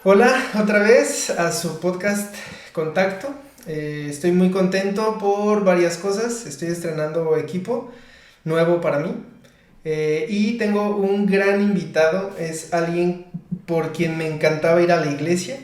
Hola, otra vez a su podcast Contacto. Estoy muy contento por varias cosas. Estoy estrenando equipo nuevo para mí. Y tengo un gran invitado. Es alguien por quien me encantaba ir a la iglesia.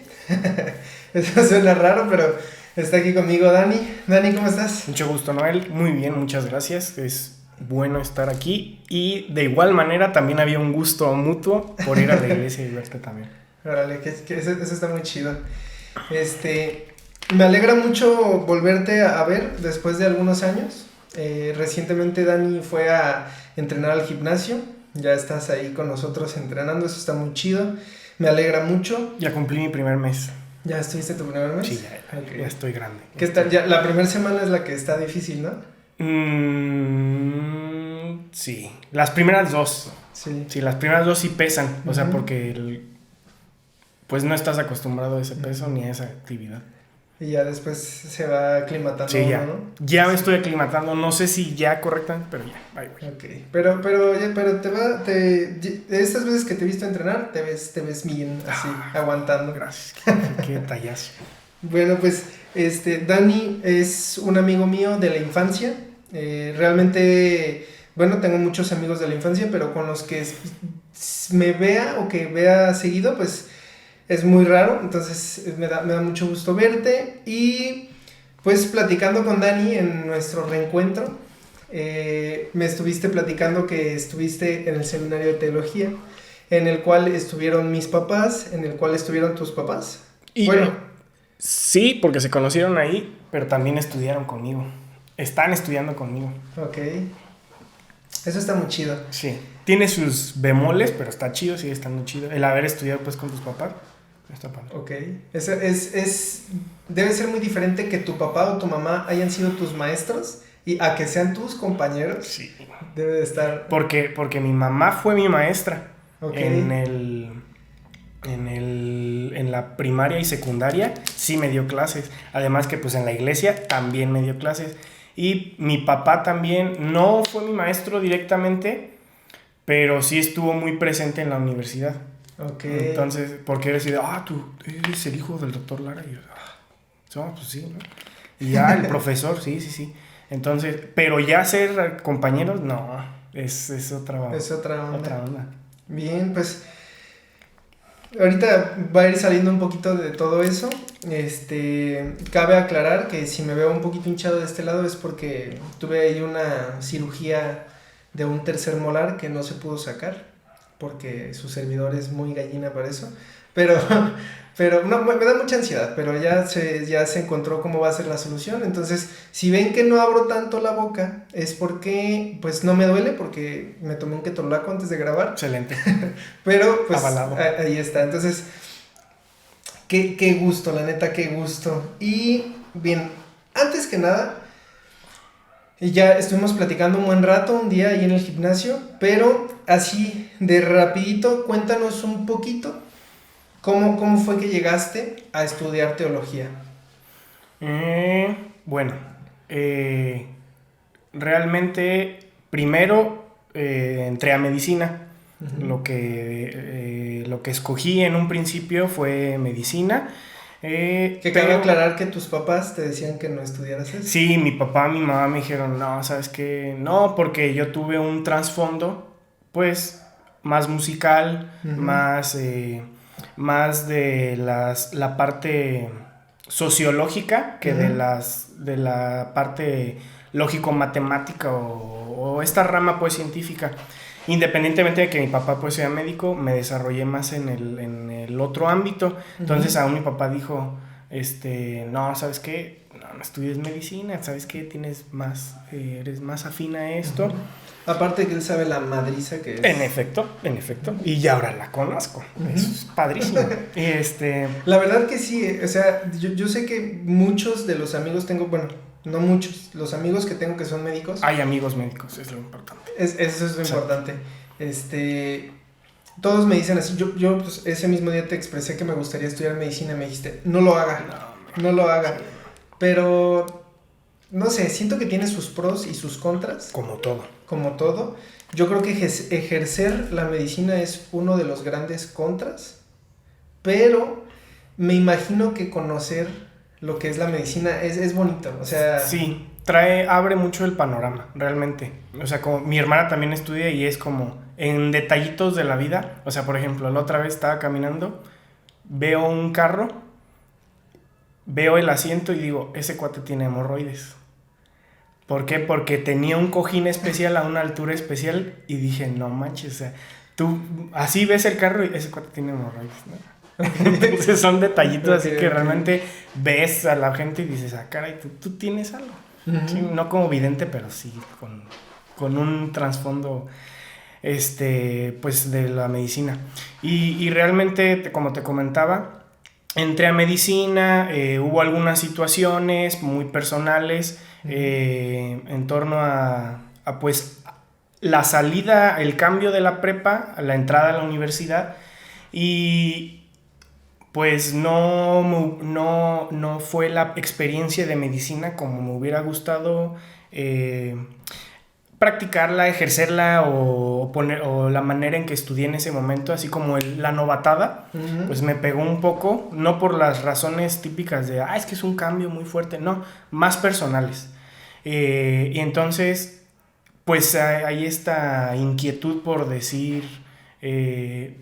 Eso suena raro, pero está aquí conmigo Dani. Dani, ¿cómo estás? Mucho gusto, Noel. Muy bien, muchas gracias. Es bueno estar aquí. Y de igual manera también había un gusto mutuo por ir a la iglesia y verte también. Órale, que eso está muy chido. Me alegra mucho volverte a ver después de algunos años. Recientemente Dani fue a entrenar al gimnasio. Ya estás ahí con nosotros entrenando, eso está muy chido. Me alegra mucho. Ya cumplí mi primer mes. ¿Ya estuviste tu primer mes? Sí, ya estoy grande. La primera semana es la que está difícil, ¿no? Sí, las primeras dos. Sí. Sí, las primeras dos sí pesan. O sea, Ujú. porque pues no estás acostumbrado a ese peso ni a esa actividad. Y ya después se va aclimatando Sí, ya. uno, ¿no? Ya me estoy aclimatando. No sé si ya correctamente, pero ya. Ahí voy. Ok, pero estas veces que te he visto entrenar, te ves bien, así, aguantando. Gracias. Qué detallazo. Bueno, pues, Dani es un amigo mío de la infancia. Realmente, bueno, tengo muchos amigos de la infancia, pero con los que me vea o que vea seguido, pues, es muy raro. Entonces, me da mucho gusto verte. Y, pues, platicando con Dani en nuestro reencuentro, me estuviste platicando que estuviste en el seminario de teología, en el cual estuvieron mis papás, en el cual estuvieron tus papás. Y Bueno, sí, porque se conocieron ahí, pero también estudiaron conmigo. Están estudiando conmigo. ok. Eso está muy chido. Sí. Tiene sus bemoles, pero está chido, sí, está muy chido. El haber estudiado pues con tus papás, está padre. Ok. Debe ser muy diferente que tu papá o tu mamá hayan sido tus maestros y a que sean tus compañeros. Sí. Debe de estar. Porque mi mamá fue mi maestra Ok. en la primaria y secundaria, sí me dio clases. Además que pues en la iglesia también me dio clases. Y mi papá también no fue mi maestro directamente, pero sí estuvo muy presente en la universidad. Ok. Entonces, porque él decía, tú eres el hijo del doctor Lara. Y yo, pues sí, ¿no? Y ya el profesor, sí. Entonces, pero ya ser compañeros, no, es otra, Es otra onda. otra onda. Bien, pues ahorita va a ir saliendo un poquito de todo eso. Cabe aclarar que si me veo un poquito hinchado de este lado es porque tuve ahí una cirugía de un tercer molar que no se pudo sacar porque su servidor es muy gallina para eso. Pero, pero no, me da mucha ansiedad, pero ya se encontró cómo va a ser la solución. Entonces, si ven que no abro tanto la boca, es porque pues no me duele, porque me tomé un ketorolaco antes de grabar. Excelente. Pero pues Avalado. ahí está. Entonces, qué gusto, la neta, qué gusto. Y bien, antes que nada, ya estuvimos platicando un buen rato un día ahí en el gimnasio, pero así de rapidito, cuéntanos un poquito cómo fue que llegaste a estudiar teología. Bueno, realmente primero entré a medicina. Uh-huh. Lo que escogí en un principio fue medicina. Que cabe aclarar que tus papás te decían que no estudiaras eso. Sí, mi papá y mi mamá me dijeron, no, ¿sabes qué? No, porque yo tuve un trasfondo, pues, más musical, Uh-huh. más de la parte sociológica que Uh-huh. de la parte lógico-matemática o esta rama, pues, científica. Independientemente de que mi papá pues sea médico, me desarrollé más en el otro ámbito. Entonces aún mi papá dijo, no, ¿sabes qué? No estudies medicina, ¿sabes qué? Eres más afín a esto. Uh-huh. Aparte que él sabe la madriza que es. En efecto. Y ya ahora la conozco. Uh-huh. Eso es padrísimo. La verdad que sí, o sea, yo sé que muchos de los amigos tengo, bueno, no muchos, los amigos que tengo que son médicos. Hay amigos médicos, es lo importante. Eso es lo importante. Todos me dicen así, yo pues, ese mismo día te expresé que me gustaría estudiar medicina, me dijiste, no lo haga, no lo haga. Pero, no sé, siento que tiene sus pros y sus contras. Como todo. Como todo. Yo creo que ejercer la medicina es uno de los grandes contras, pero me imagino que conocer lo que es la medicina es bonito, o sea... Sí, abre mucho el panorama, realmente. O sea, como mi hermana también estudia y es como en detallitos de la vida. O sea, por ejemplo, la otra vez estaba caminando, veo un carro, veo el asiento y digo, ese cuate tiene hemorroides. ¿Por qué? Porque tenía un cojín especial a una altura especial y dije, no manches, o sea, tú así ves el carro y ese cuate tiene hemorroides, ¿no? Entonces son detallitos así que realmente ves a la gente y dices, ah, caray, tú tienes algo. Uh-huh. Sí, no como vidente, pero sí con un trasfondo pues de la medicina. Y realmente, como te comentaba, entré a medicina, hubo algunas situaciones muy personales en torno a pues la salida, el cambio de la prepa, la entrada a la universidad, y pues no fue la experiencia de medicina como me hubiera gustado practicarla, ejercerla o la manera en que estudié en ese momento, así como la novatada, uh-huh. Pues me pegó un poco, no por las razones típicas de, es que es un cambio muy fuerte, no, más personales. Y entonces, pues hay esta inquietud por decir,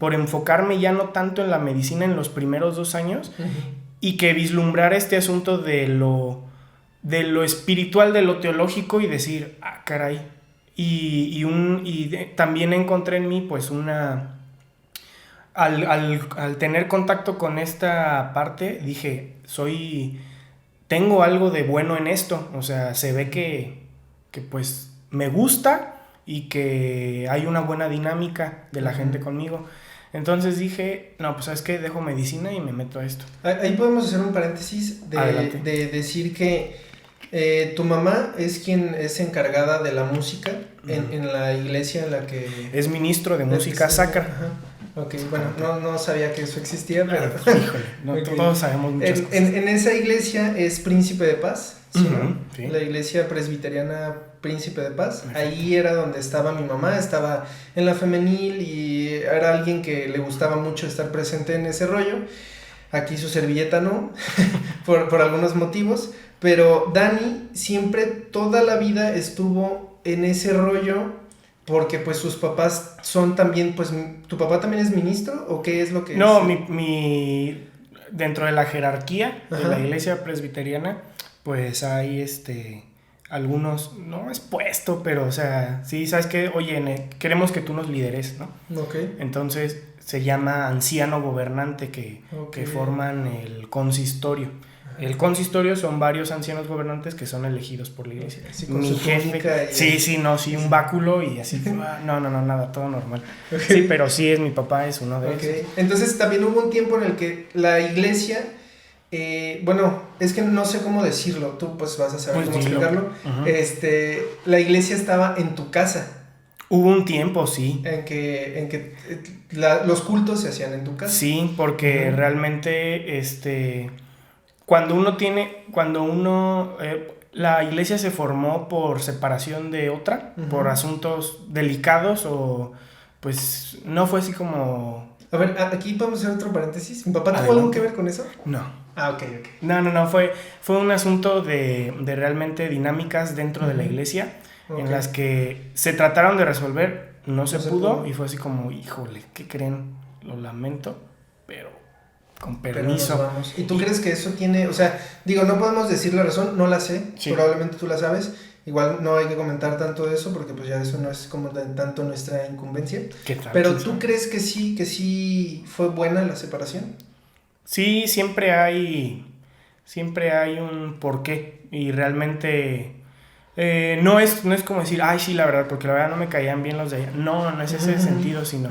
por enfocarme ya no tanto en la medicina en los primeros 2 años, uh-huh. Y que vislumbrar este asunto de lo espiritual, de lo teológico y decir, caray. También encontré en mí pues al tener contacto con esta parte, dije, tengo algo de bueno en esto, o sea, se ve que pues me gusta y que hay una buena dinámica de la gente conmigo. Entonces dije, no, pues ¿sabes qué? Dejo medicina y me meto a esto. Ahí podemos hacer un paréntesis de decir que tu mamá es quien es encargada de la música en la iglesia en la que... Es ministro de música sacra. Ajá. Ok, bueno, no sabía que eso existía, pero... Híjole, no, okay. Todos sabemos muchas cosas. En esa iglesia es Príncipe de Paz, ¿sí, uh-huh, no? Sí. La iglesia presbiteriana Príncipe de Paz. Perfecto. Ahí era donde estaba mi mamá, estaba en la femenil y era alguien que le gustaba mucho estar presente en ese rollo. Aquí su servilleta no, por algunos motivos, pero Dani siempre, toda la vida estuvo en ese rollo, porque pues sus papás son también, pues, ¿tu papá también es ministro o qué es lo que no, es? Dentro de la jerarquía de la iglesia presbiteriana, pues hay algunos, no es puesto, pero o sea, sí, sabes que, oye, queremos que tú nos lideres, ¿no? Okay. Entonces se llama anciano gobernante que forman el consistorio. El consistorio son varios ancianos gobernantes que son elegidos por la iglesia. Sí, mi jefe. Sí, un báculo y así. No, nada, todo normal. Okay. Sí, pero sí mi papá es uno de esos. Entonces también hubo un tiempo en el que la iglesia, bueno, es que no sé cómo decirlo, tú pues vas a saber cómo explicarlo. Uh-huh. La iglesia estaba en tu casa. Hubo un tiempo, sí. En que los cultos se hacían en tu casa. Sí, porque realmente, cuando uno la iglesia se formó por separación de otra, por asuntos delicados o pues no fue así como... A ver, aquí podemos hacer otro paréntesis. ¿Mi papá tuvo algo que ver con eso? No. Ok. No, fue un asunto de realmente dinámicas dentro de la iglesia. Okay. En las que se trataron de resolver, no se pudo y fue así como, híjole, ¿qué creen? Lo lamento, pero con permiso. Pero nos vamos. ¿Y tú crees que eso tiene, o sea, digo, no podemos decir la razón, no la sé, sí. Probablemente tú la sabes, igual no hay que comentar tanto de eso porque pues ya eso no es como tanto nuestra incumbencia. ¿Qué tal? Pero ¿tú crees que sí fue buena la separación? Sí, siempre hay un porqué y realmente... no es como decir, ay, sí, la verdad, porque la verdad no me caían bien los de allá. No es ese sentido, sino,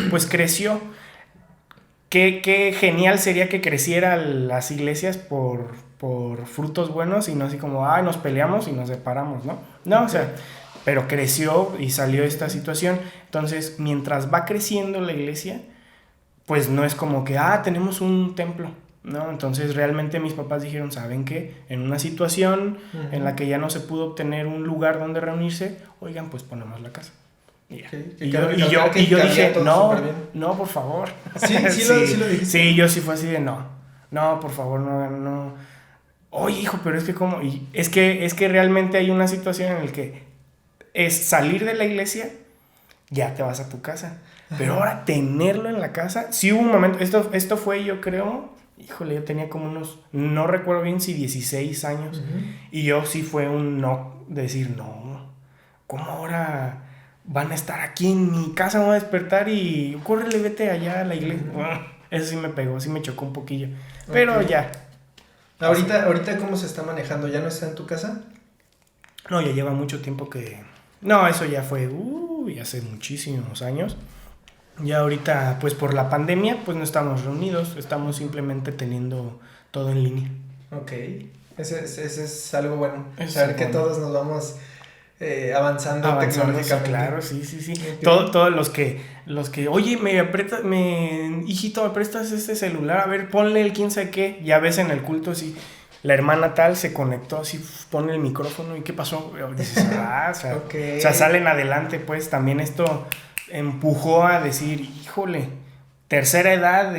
pues creció. Qué genial sería que crecieran las iglesias por frutos buenos y no así como, ay, nos peleamos y nos separamos, ¿no? No, o sea, pero creció y salió esta situación. Entonces, mientras va creciendo la iglesia, pues no es como que, tenemos un templo. ¿No? Entonces realmente mis papás dijeron, ¿saben qué? En una situación en la que ya no se pudo obtener un lugar donde reunirse, oigan, pues ponemos la casa. Y yo dije, no, por favor. Sí lo dijiste. Sí, yo sí fue así de no. no, por favor, no. Oye, hijo, pero es que como, y es que realmente hay una situación en la que es salir de la iglesia, ya te vas a tu casa. Pero ahora tenerlo en la casa, sí hubo un momento, esto fue yo creo, híjole, yo tenía como unos, no recuerdo bien si 16 años, y yo sí fue un no, decir, no, ¿cómo ahora van a estar aquí en mi casa, van a despertar y córrele, vete allá a la iglesia? Eso sí me pegó, sí me chocó un poquillo, pero ya. Ahorita ¿cómo se está manejando? ¿Ya no está en tu casa? No, ya lleva mucho tiempo que... No, eso ya fue, hace muchísimos años. Ya ahorita, pues por la pandemia, pues no estamos reunidos, estamos simplemente teniendo todo en línea. Ok, ese es algo bueno, Eso saber es que bueno. todos nos vamos avanzando Sí, tecnológicamente. claro, sí. Okay. Todos los que, oye, hijito, me prestas este celular, a ver, ponle el quién sabe qué. Ya ves en el culto, sí, la hermana tal se conectó, así, pone el micrófono, ¿y qué pasó? Dices, Okay. o sea, salen adelante, pues, también esto empujó a decir, híjole, tercera edad,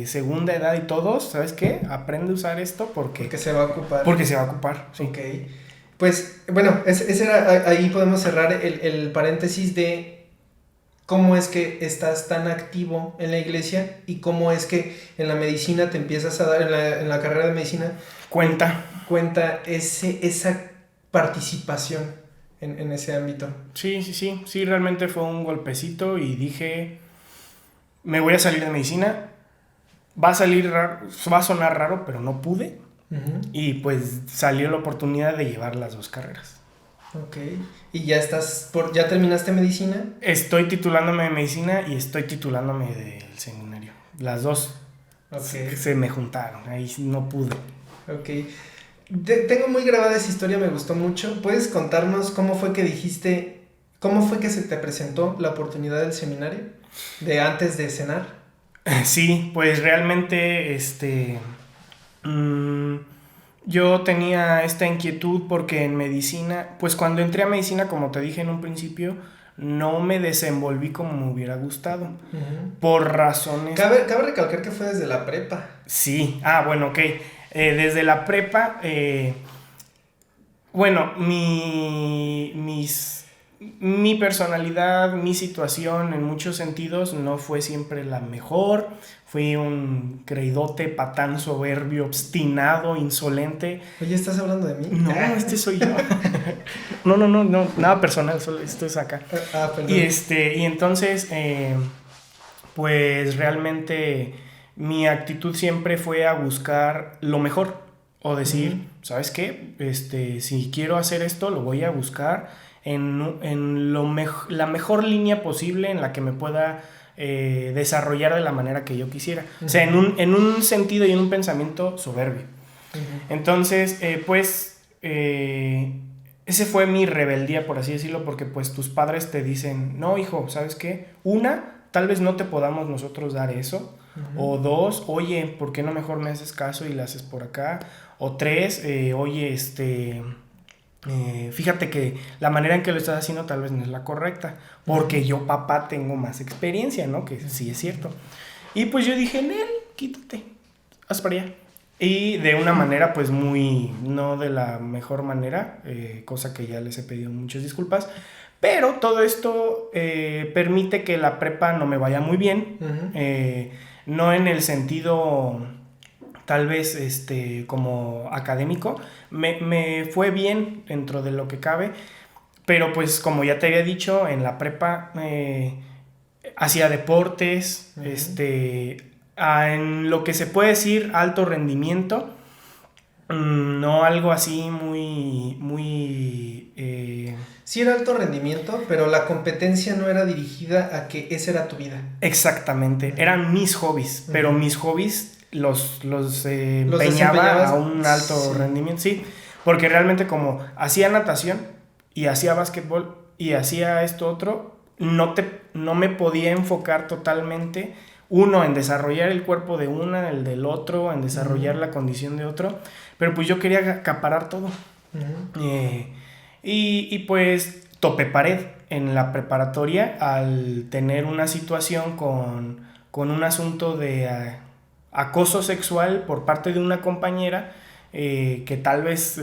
segunda edad y todos, ¿sabes qué? Aprende a usar esto Porque se va a ocupar. porque se va a ocupar, sí. Ok. Pues bueno, ese era, ahí podemos cerrar el paréntesis de cómo es que estás tan activo en la iglesia y cómo es que en la medicina te empiezas a dar, en la carrera de medicina, cuenta esa participación en ese ámbito. Sí, realmente fue un golpecito y dije, me voy a salir de medicina, va a salir raro, va a sonar raro, pero no pude. Y pues salió la oportunidad de llevar las dos carreras. Ok. ¿Y ya terminaste medicina? Estoy titulándome de medicina y estoy titulándome del seminario. Las dos se me juntaron, ahí no pude. Ok. Tengo muy grabada esa historia, me gustó mucho. ¿Puedes contarnos cómo fue que se te presentó la oportunidad del seminario? De antes de cenar. Sí, pues realmente yo tenía esta inquietud porque en medicina, pues cuando entré a medicina, como te dije en un principio, no me desenvolví como me hubiera gustado. Por razones... Cabe recalcar que fue desde la prepa. Sí, bueno, ok. Desde la prepa, bueno, mi personalidad, mi situación en muchos sentidos no fue siempre la mejor. Fui un creidote, patán, soberbio, obstinado, insolente. Oye, ¿estás hablando de mí? No, este soy yo. No, nada personal, solo esto es acá. Perdón. Y entonces, pues realmente mi actitud siempre fue a buscar lo mejor. O decir, ¿sabes qué? Si quiero hacer esto, lo voy a buscar en la mejor línea posible en la que me pueda desarrollar de la manera que yo quisiera. O sea, en un sentido y en un pensamiento soberbio. Entonces, ese fue mi rebeldía, por así decirlo, porque pues tus padres te dicen, no, hijo, ¿sabes qué? Tal vez no te podamos nosotros dar eso. O dos, oye, ¿por qué no mejor me haces caso y le haces por acá? O tres, oye, fíjate que la manera en que lo estás haciendo tal vez no es la correcta, porque yo, papá, tengo más experiencia, ¿no? Que sí es cierto. Y pues yo dije, Nel, quítate, haz para allá. Y de una manera, pues no de la mejor manera, cosa que ya les he pedido muchas disculpas, pero todo esto permite que la prepa no me vaya muy bien, no en el sentido tal vez como académico, me fue bien dentro de lo que cabe, pero pues como ya te había dicho, en la prepa hacía deportes, en lo que se puede decir alto rendimiento, no algo así muy Sí era alto rendimiento, pero la competencia no era dirigida a que esa era tu vida. Exactamente, eran mis hobbies, pero mis hobbies los empeñaba a un alto rendimiento, sí, porque realmente como hacía natación y hacía básquetbol y hacía esto otro, no me podía enfocar totalmente, uno, en desarrollar el cuerpo de una, el del otro, en desarrollar la condición de otro, pero pues yo quería acaparar todo. Y pues topé pared en la preparatoria al tener una situación con un asunto de acoso sexual por parte de una compañera, que tal vez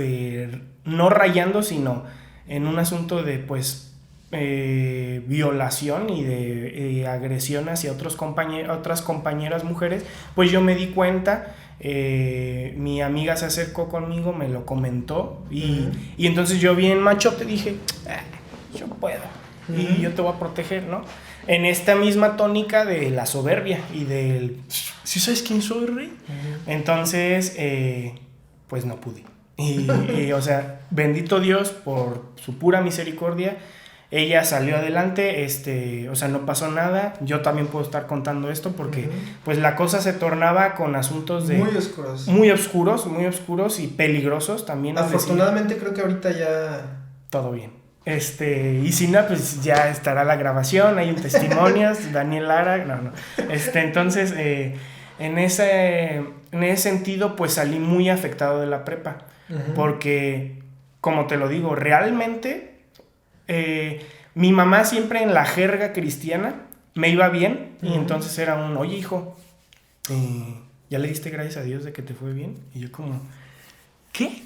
no rayando, sino en un asunto de pues violación y de agresión hacia otras compañeras mujeres, pues yo me di cuenta. Mi amiga se acercó conmigo, me lo comentó y entonces yo bien machote dije, yo puedo y yo te voy a proteger, ¿no? En esta misma tónica de la soberbia y del, ¿sí sabes quién soy, rey? Entonces, pues no pude. Y, o sea, bendito Dios por su pura misericordia. Ella salió adelante, o sea, no pasó nada. Yo también puedo estar contando esto porque pues la cosa se tornaba con asuntos de... Muy oscuros y peligrosos también. Afortunadamente creo que ahorita ya... Todo bien. Y si no, pues ya estará la grabación, hay un testimonio, Daniel Lara, no. Entonces, en ese sentido, pues salí muy afectado de la prepa. Porque, como te lo digo, realmente... mi mamá siempre en la jerga cristiana me iba bien y entonces era oye hijo, ¿ya le diste gracias a Dios de que te fue bien? Y yo como, ¿qué?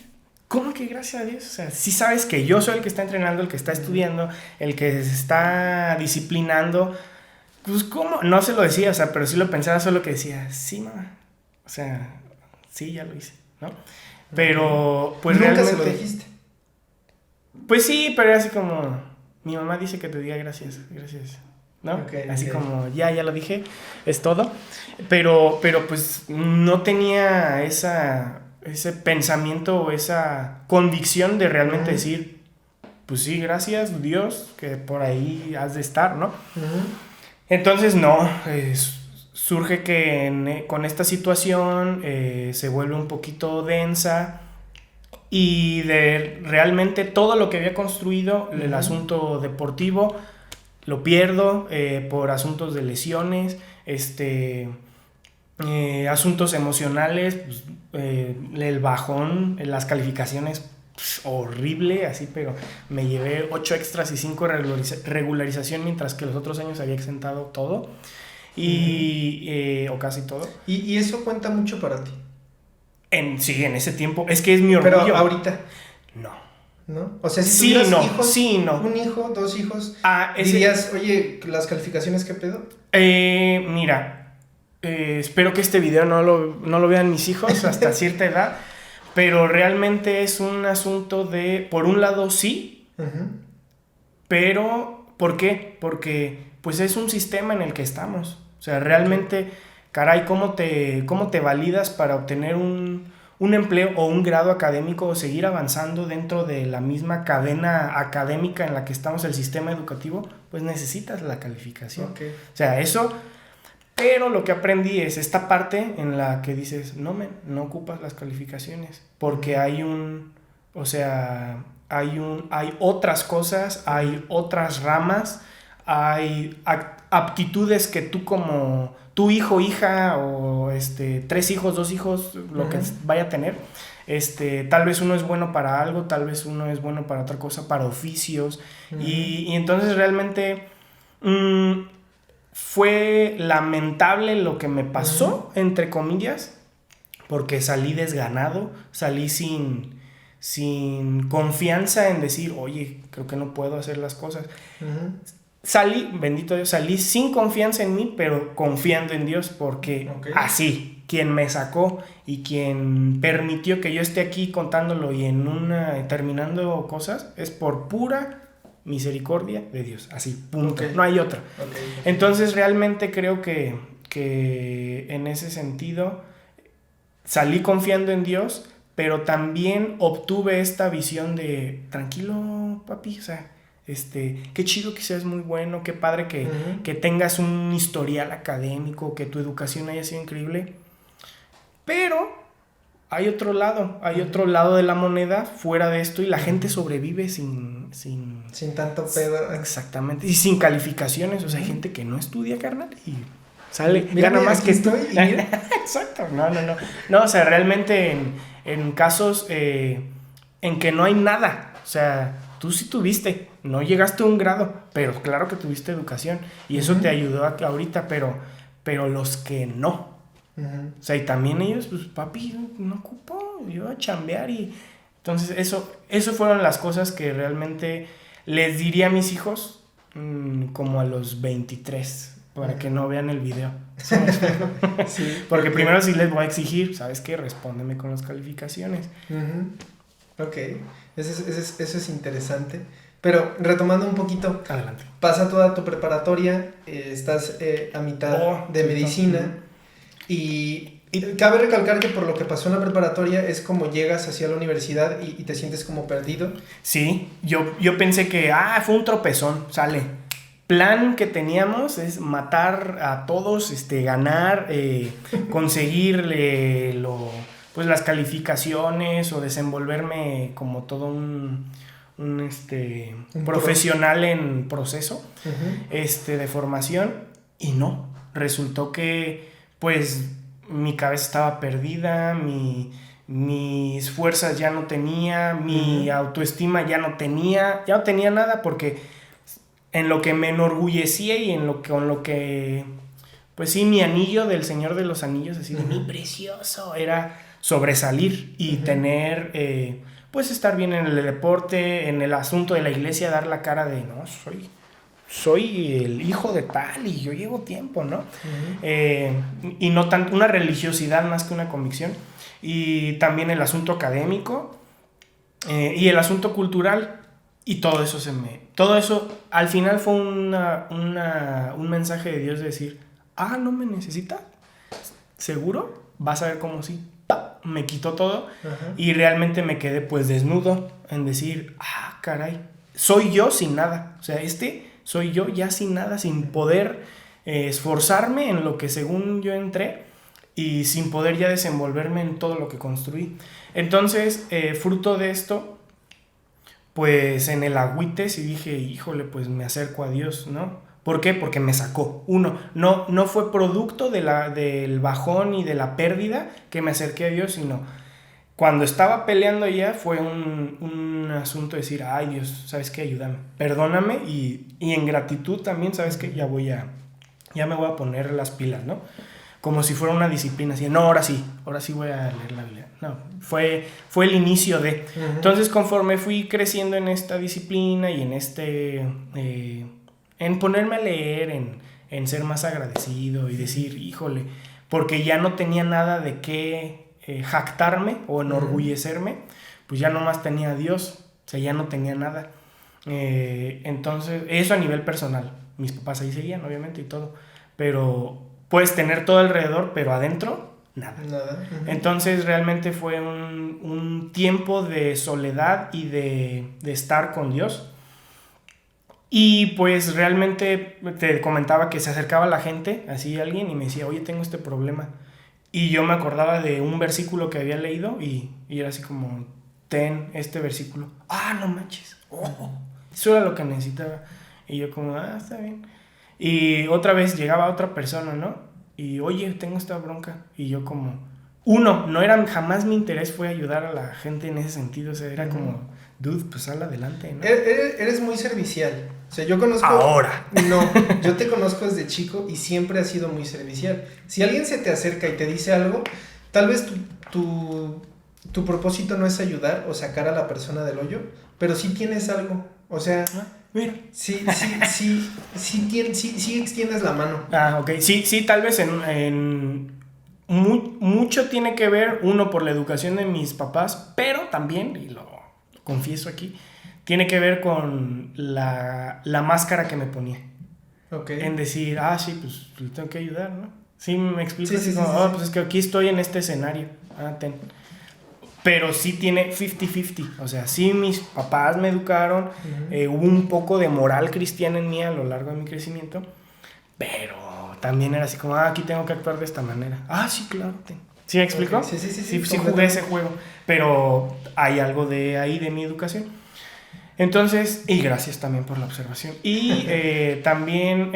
¿Cómo que gracias a Dios? O sea, sí sabes que yo soy el que está entrenando, el que está estudiando, el que se está disciplinando. Pues ¿cómo? No se lo decía, o sea, pero sí lo pensaba, solo que decía, sí mamá, o sea, sí, ya lo hice, ¿no? Pero pues ¿Nunca realmente... se lo dijiste? Pues sí, pero era así como, mi mamá dice que te diga gracias, ¿no? Así como, ya lo dije, es todo. Pero pues no tenía ese pensamiento o esa convicción de realmente decir, pues sí, gracias Dios, que por ahí has de estar, ¿no? Entonces no, surge que con esta situación se vuelve un poquito densa. Y de realmente todo lo que había construido, el asunto deportivo, lo pierdo por asuntos de lesiones, asuntos emocionales, pues, el bajón, las calificaciones, pues, horrible, así, pero me llevé 8 extras y 5 regularización, mientras que los otros años había exentado todo, o casi todo. ¿Y eso cuenta mucho para ti? Sí, en ese tiempo. Es que es mi orgullo. Pero ahorita. ¿No? O sea, si tuvieras hijos, un hijo, 2 hijos, dirías, oye, ¿las calificaciones qué pedo? Mira, espero que este video no lo vean mis hijos hasta cierta edad, pero realmente es un asunto de, por un lado sí, pero ¿por qué? Porque pues es un sistema en el que estamos. O sea, realmente... Caray, ¿cómo te validas para obtener un empleo o un grado académico o seguir avanzando dentro de la misma cadena académica en la que estamos, el sistema educativo? Pues necesitas la calificación. O sea, eso... Pero lo que aprendí es esta parte en la que dices, no ocupas las calificaciones, porque hay otras cosas, hay otras ramas, hay aptitudes que tú como... tu hijo, hija, o 3 hijos, 2 hijos, lo que vaya a tener, tal vez uno es bueno para algo, tal vez uno es bueno para otra cosa, para oficios, y entonces realmente fue lamentable lo que me pasó, entre comillas, porque salí desganado, salí sin confianza en decir, oye, creo que no puedo hacer las cosas. Salí, bendito Dios, salí sin confianza en mí, pero confiando en Dios, porque así, quien me sacó y quien permitió que yo esté aquí contándolo y terminando cosas, es por pura misericordia de Dios, así, punto, no hay otra. Entonces realmente creo que en ese sentido salí confiando en Dios, pero también obtuve esta visión de, tranquilo papi, o sea, qué chido que seas muy bueno, qué padre que tengas un historial académico, que tu educación haya sido increíble, pero hay otro lado de la moneda fuera de esto, y la gente sobrevive sin tanto pedo. Exactamente, y sin calificaciones. O sea, hay gente que no estudia, carnal, y gana más que tú. Exacto, no, o sea, realmente en casos en que no hay nada, o sea, tú sí tuviste, no llegaste a un grado, pero claro que tuviste educación, y eso te ayudó ahorita, pero los que no, O sea, y también ellos, pues, papi, no ocupo, yo a chambear y... Entonces, eso fueron las cosas que realmente les diría a mis hijos como a los 23, para que no vean el video. Sí, porque primero sí les voy a exigir, ¿sabes qué? Respóndeme con las calificaciones. Ok, eso es interesante. Pero retomando un poquito, adelante. Pasa toda tu preparatoria, estás a mitad de medicina y cabe recalcar que por lo que pasó en la preparatoria es como llegas hacia la universidad y te sientes como perdido. Sí, yo pensé que, fue un tropezón, sale. Plan que teníamos es matar a todos, ganar, conseguir pues las calificaciones o desenvolverme como todo un profesional en proceso de formación, y no, resultó que pues mi cabeza estaba perdida, mis fuerzas ya no tenía, mi autoestima ya no tenía nada, porque en lo que me enorgullecía y con lo que pues sí, mi anillo del Señor de los Anillos, así de mi precioso, era sobresalir y tener pues estar bien en el deporte, en el asunto de la iglesia, dar la cara de no, soy el hijo de tal y yo llevo tiempo, ¿no? Y no tanto una religiosidad más que una convicción. Y también el asunto académico y el asunto cultural, y todo eso al final fue un mensaje de Dios de decir, no me necesita, ¿seguro? Vas a ver cómo sí. Me quitó todo y realmente me quedé pues desnudo en decir, caray, soy yo sin nada, o sea, soy yo ya sin nada, sin poder esforzarme en lo que según yo entré y sin poder ya desenvolverme en todo lo que construí. Entonces, fruto de esto, pues en el agüite sí dije, híjole, pues me acerco a Dios, ¿no? ¿Por qué? Porque me sacó. No fue producto del bajón y de la pérdida que me acerqué a Dios, sino cuando estaba peleando ya fue un asunto de decir, ay Dios, ¿sabes qué? Ayúdame, perdóname, y en gratitud también, ¿sabes qué? Ya me voy a poner las pilas, ¿no? Como si fuera una disciplina, así, no, ahora sí voy a leer la Biblia. No, fue el inicio de... Entonces, conforme fui creciendo en esta disciplina y en en ponerme a leer, en ser más agradecido y decir, híjole, porque ya no tenía nada de qué jactarme o enorgullecerme, pues ya nomás tenía a Dios, o sea, ya no tenía nada. Entonces, eso a nivel personal, mis papás ahí seguían, obviamente, y todo, pero puedes tener todo alrededor, pero adentro, nada. Entonces, realmente fue un tiempo de soledad y de estar con Dios. Y pues realmente te comentaba que se acercaba la gente, así alguien, y me decía, oye, tengo este problema. Y yo me acordaba de un versículo que había leído y era así como, ten este versículo. No manches. Eso era lo que necesitaba. Y yo como, está bien. Y otra vez llegaba otra persona, ¿no? Y, oye, tengo esta bronca. Y yo como, jamás mi interés fue ayudar a la gente en ese sentido. O sea, era como, dude, pues sal adelante, ¿no? Eres muy servicial. O sea, yo conozco... Ahora. No, yo te conozco desde chico y siempre has sido muy servicial. Si alguien se te acerca y te dice algo, tal vez tu propósito no es ayudar o sacar a la persona del hoyo, pero sí tienes algo. O sea, mira. Sí extiendes la mano. Ok. Sí, tal vez mucho tiene que ver, uno, por la educación de mis papás, pero también, y lo confieso aquí, tiene que ver con la máscara que me ponía. Okay. En decir, sí, pues le tengo que ayudar, ¿no? Sí, me explico. Sí. Pues es que aquí estoy en este escenario. Ten. Pero sí tiene 50-50. O sea, sí, mis papás me educaron. Hubo un poco de moral cristiana en mí a lo largo de mi crecimiento. Pero también era así como, aquí tengo que actuar de esta manera. Sí, claro. ¿Sí me explico? Okay. Sí jugué ese juego. Pero hay algo de ahí de mi educación. Entonces, y gracias también por la observación. Y también,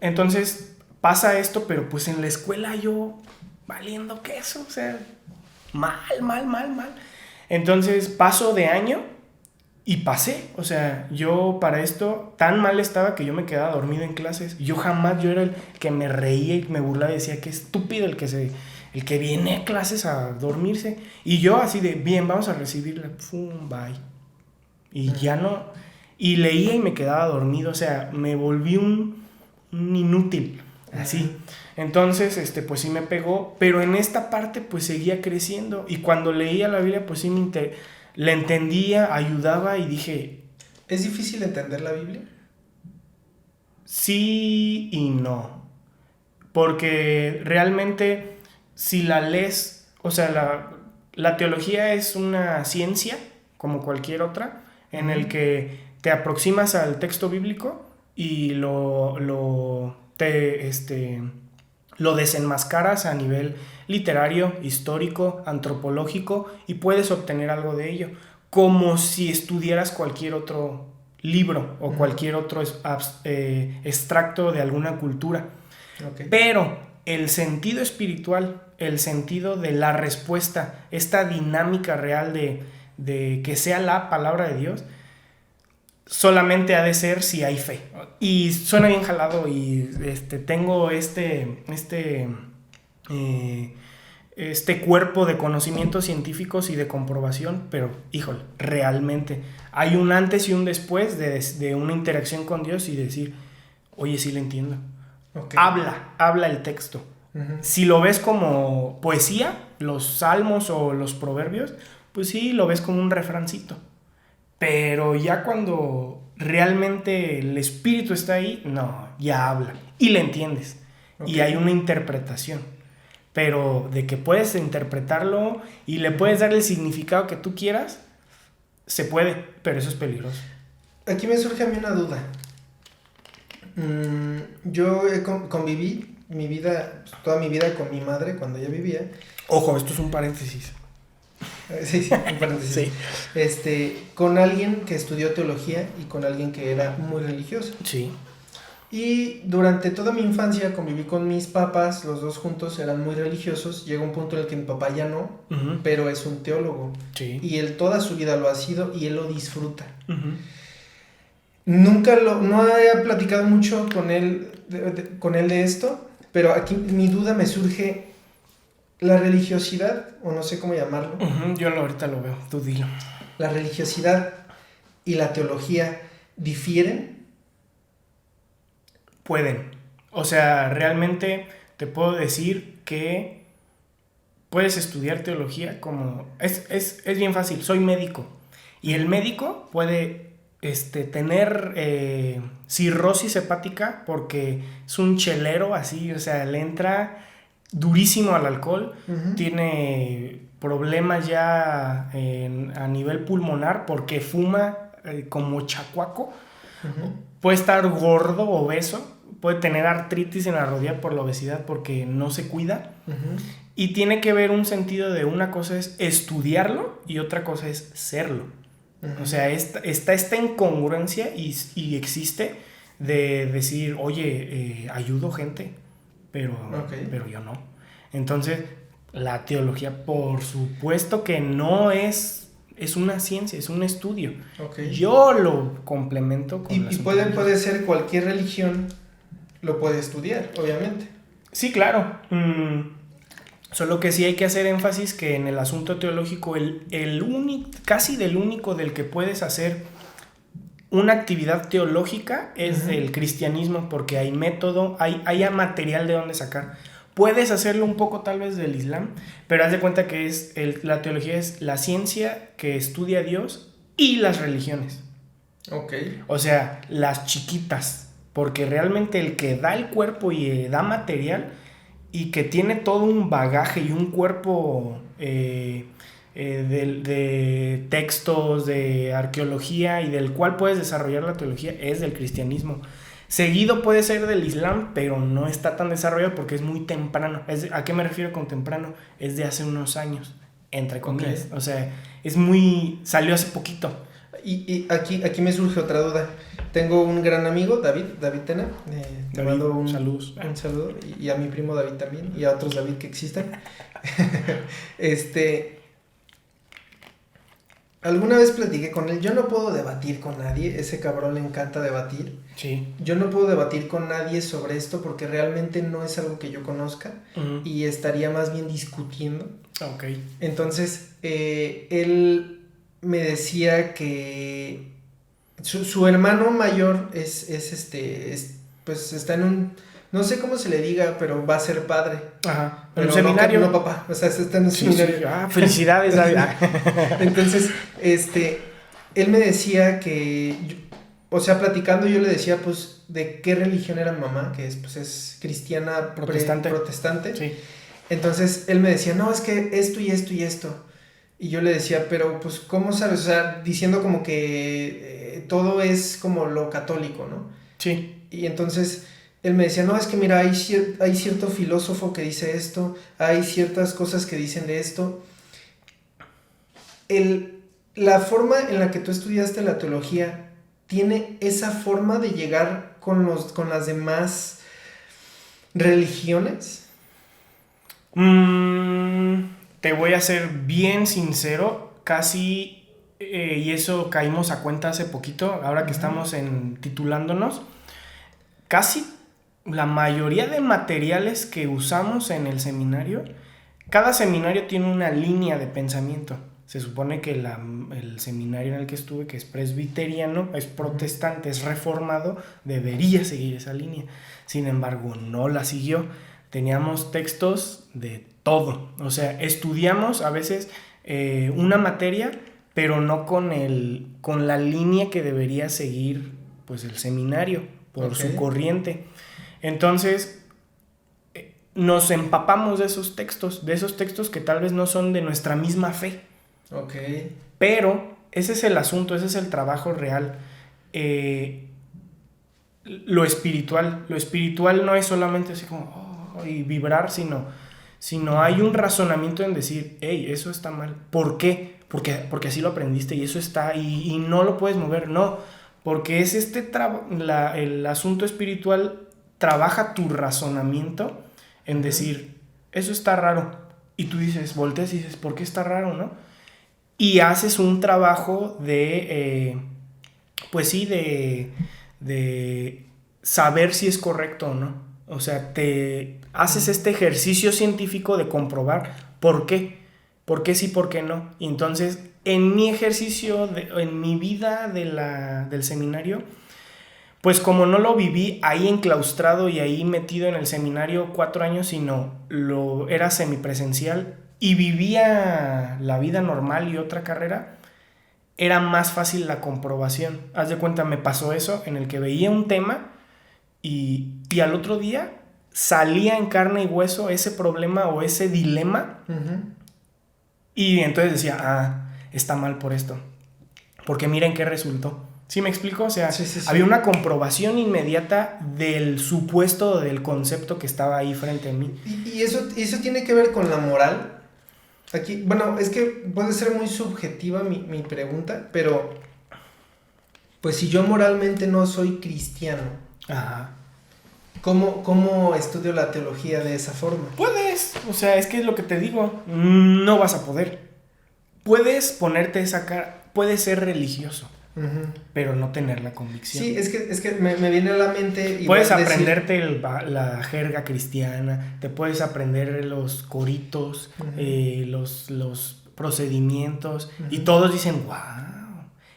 entonces pasa esto, pero pues en la escuela yo valiendo queso, o sea, mal. Entonces paso de año Y pasé, o sea, yo para esto tan mal estaba que yo me quedaba dormido en clases. Yo era el que me reía y me burlaba y decía, qué estúpido el que viene a clases a dormirse. Y yo así de, bien, vamos a recibirla, pum, bye. Y ya no, y leía y me quedaba dormido, o sea, me volví un inútil, así. Entonces, pues sí me pegó, pero en esta parte pues seguía creciendo. Y cuando leía la Biblia pues sí la entendía, ayudaba y dije... ¿Es difícil entender la Biblia? Sí y no. Porque realmente si la lees, o sea, la teología es una ciencia, como cualquier otra, en el que te aproximas al texto bíblico y lo desenmascaras a nivel literario, histórico, antropológico y puedes obtener algo de ello, como si estudiaras cualquier otro libro o cualquier otro extracto de alguna cultura. Okay. Pero el sentido espiritual, el sentido de la respuesta, esta dinámica real de que sea la palabra de Dios, solamente ha de ser si hay fe. Y suena bien jalado y tengo este cuerpo de conocimientos científicos y de comprobación, pero híjole, realmente hay un antes y un después de una interacción con Dios y decir, oye, sí le entiendo. Okay. Habla el texto. Uh-huh. Si lo ves como poesía, los salmos o los proverbios, pues sí, lo ves como un refrancito. Pero ya cuando realmente el espíritu está ahí, no, ya habla y le entiendes. Okay. Y hay una interpretación. Pero de que puedes interpretarlo y le puedes dar el significado que tú quieras, se puede, pero eso es peligroso. Aquí me surge a mí una duda. Yo conviví toda mi vida con mi madre cuando ella vivía. Ojo, esto es un paréntesis. Sí, un paréntesis. Sí. Con alguien que estudió teología y con alguien que era muy religioso. Sí. Y durante toda mi infancia conviví con mis papás, los dos juntos eran muy religiosos. Llega un punto en el que mi papá ya no, uh-huh, pero es un teólogo. Sí. Y él toda su vida lo ha sido y él lo disfruta. Uh-huh. No he platicado mucho con él de esto, pero aquí mi duda me surge, la religiosidad, o no sé cómo llamarlo. Uh-huh, yo ahorita lo veo, tú dilo. ¿La religiosidad y la teología difieren? Pueden. O sea, realmente te puedo decir que puedes estudiar teología como... Es bien fácil, soy médico. Y el médico puede tener cirrosis hepática porque es un chelero así, o sea, le entra durísimo al alcohol, uh-huh, tiene problemas ya a nivel pulmonar porque fuma como chacuaco, uh-huh, puede estar gordo, obeso, puede tener artritis en la rodilla por la obesidad porque no se cuida, uh-huh, y tiene que ver un sentido de una cosa es estudiarlo y otra cosa es serlo. Uh-huh. O sea, está esta incongruencia y existe de decir, oye, ayudo gente, pero yo no. Entonces, la teología, por supuesto que no es una ciencia, es un estudio. Okay. Yo lo complemento con y puede ser cualquier religión, lo puede estudiar, obviamente. Sí, claro. Solo que sí hay que hacer énfasis que en el asunto teológico casi del único del que puedes hacer una actividad teológica es, uh-huh, el cristianismo, porque hay método, hay material de donde sacar. Puedes hacerlo un poco tal vez del Islam, pero haz de cuenta que la teología es la ciencia que estudia a Dios y las religiones. Okay. O sea, las chiquitas, porque realmente el que da el cuerpo y da material y que tiene todo un bagaje y un cuerpo de textos, de arqueología y del cual puedes desarrollar la teología es del cristianismo. Seguido puede ser del Islam, pero no está tan desarrollado porque es muy temprano. ¿A qué me refiero con temprano? Es de hace unos años, entre comillas. Okay. O sea, salió hace poquito. Y aquí me surge otra duda. Tengo un gran amigo, David Tena. Te mando un saludo. Y a mi primo David también. Y a otros David que existan. alguna vez platiqué con él. Yo no puedo debatir con nadie. Ese cabrón le encanta debatir. Sí. Yo no puedo debatir con nadie sobre esto porque realmente no es algo que yo conozca. Uh-huh. Y estaría más bien discutiendo. Ok. Entonces, él me decía que su hermano mayor pues está en un, no sé cómo se le diga, pero va a ser padre. Ajá. Pero ¿En un seminario? No, papá, o sea, está en un Sí, seminario. sí. Felicidades. Entonces, él me decía que, o sea, platicando yo le decía, pues, de qué religión era mi mamá, que es cristiana protestante. Sí. Entonces, él me decía, no, es que esto y esto y esto. Y yo le decía, pero pues, ¿cómo sabes? O sea, diciendo como que todo es como lo católico, ¿no? Sí. Y entonces él me decía, no, es que mira, hay cierto filósofo que dice esto, hay ciertas cosas que dicen de esto. La forma en la que tú estudiaste la teología, ¿tiene esa forma de llegar con las demás religiones? Te voy a ser bien sincero, casi, y eso caímos a cuenta hace poquito, ahora que estamos titulándonos, casi la mayoría de materiales que usamos en el seminario, cada seminario tiene una línea de pensamiento. Se supone que el seminario en el que estuve, que es presbiteriano, es protestante, es reformado, debería seguir esa línea. Sin embargo, no la siguió. Teníamos textos de todo. O sea, estudiamos a veces una materia, pero no con la línea que debería seguir pues, el seminario, por su corriente. Entonces, nos empapamos de esos textos que tal vez no son de nuestra misma fe. Ok. Pero ese es el asunto, ese es el trabajo real. Lo espiritual no es solamente así como y vibrar, sino hay un razonamiento en decir, hey, eso está mal. ¿Por qué? Porque así lo aprendiste y eso está y no lo puedes mover. No, porque es el asunto espiritual trabaja tu razonamiento en decir, eso está raro. Y tú dices, volteas y dices, ¿por qué está raro, no? Y haces un trabajo pues sí, de saber si es correcto o no. O sea, te haces este ejercicio científico de comprobar por qué sí, por qué no. Y entonces, en mi ejercicio, en mi vida del seminario, pues como no lo viví ahí enclaustrado y ahí metido en el seminario 4 años, sino era semipresencial y vivía la vida normal y otra carrera, era más fácil la comprobación. Haz de cuenta, me pasó eso en el que veía un tema y al otro día salía en carne y hueso ese problema o ese dilema. Y entonces decía, está mal por esto. Porque miren qué resultó. ¿Sí me explico? O sea, sí. Había una comprobación inmediata del supuesto, del concepto que estaba ahí frente a mí. ¿Y eso tiene que ver con la moral? Aquí, bueno, es que puede ser muy subjetiva mi pregunta, pero pues si yo moralmente no soy cristiano, ajá, ¿cómo estudio la teología de esa forma? Puedes, o sea, es que es lo que te digo, no vas a poder. Puedes ponerte esa cara, puedes ser religioso, pero no tener la convicción. Sí, es que me viene a la mente... Puedes aprenderte la jerga cristiana, te puedes aprender los coritos, los procedimientos, y todos dicen, wow.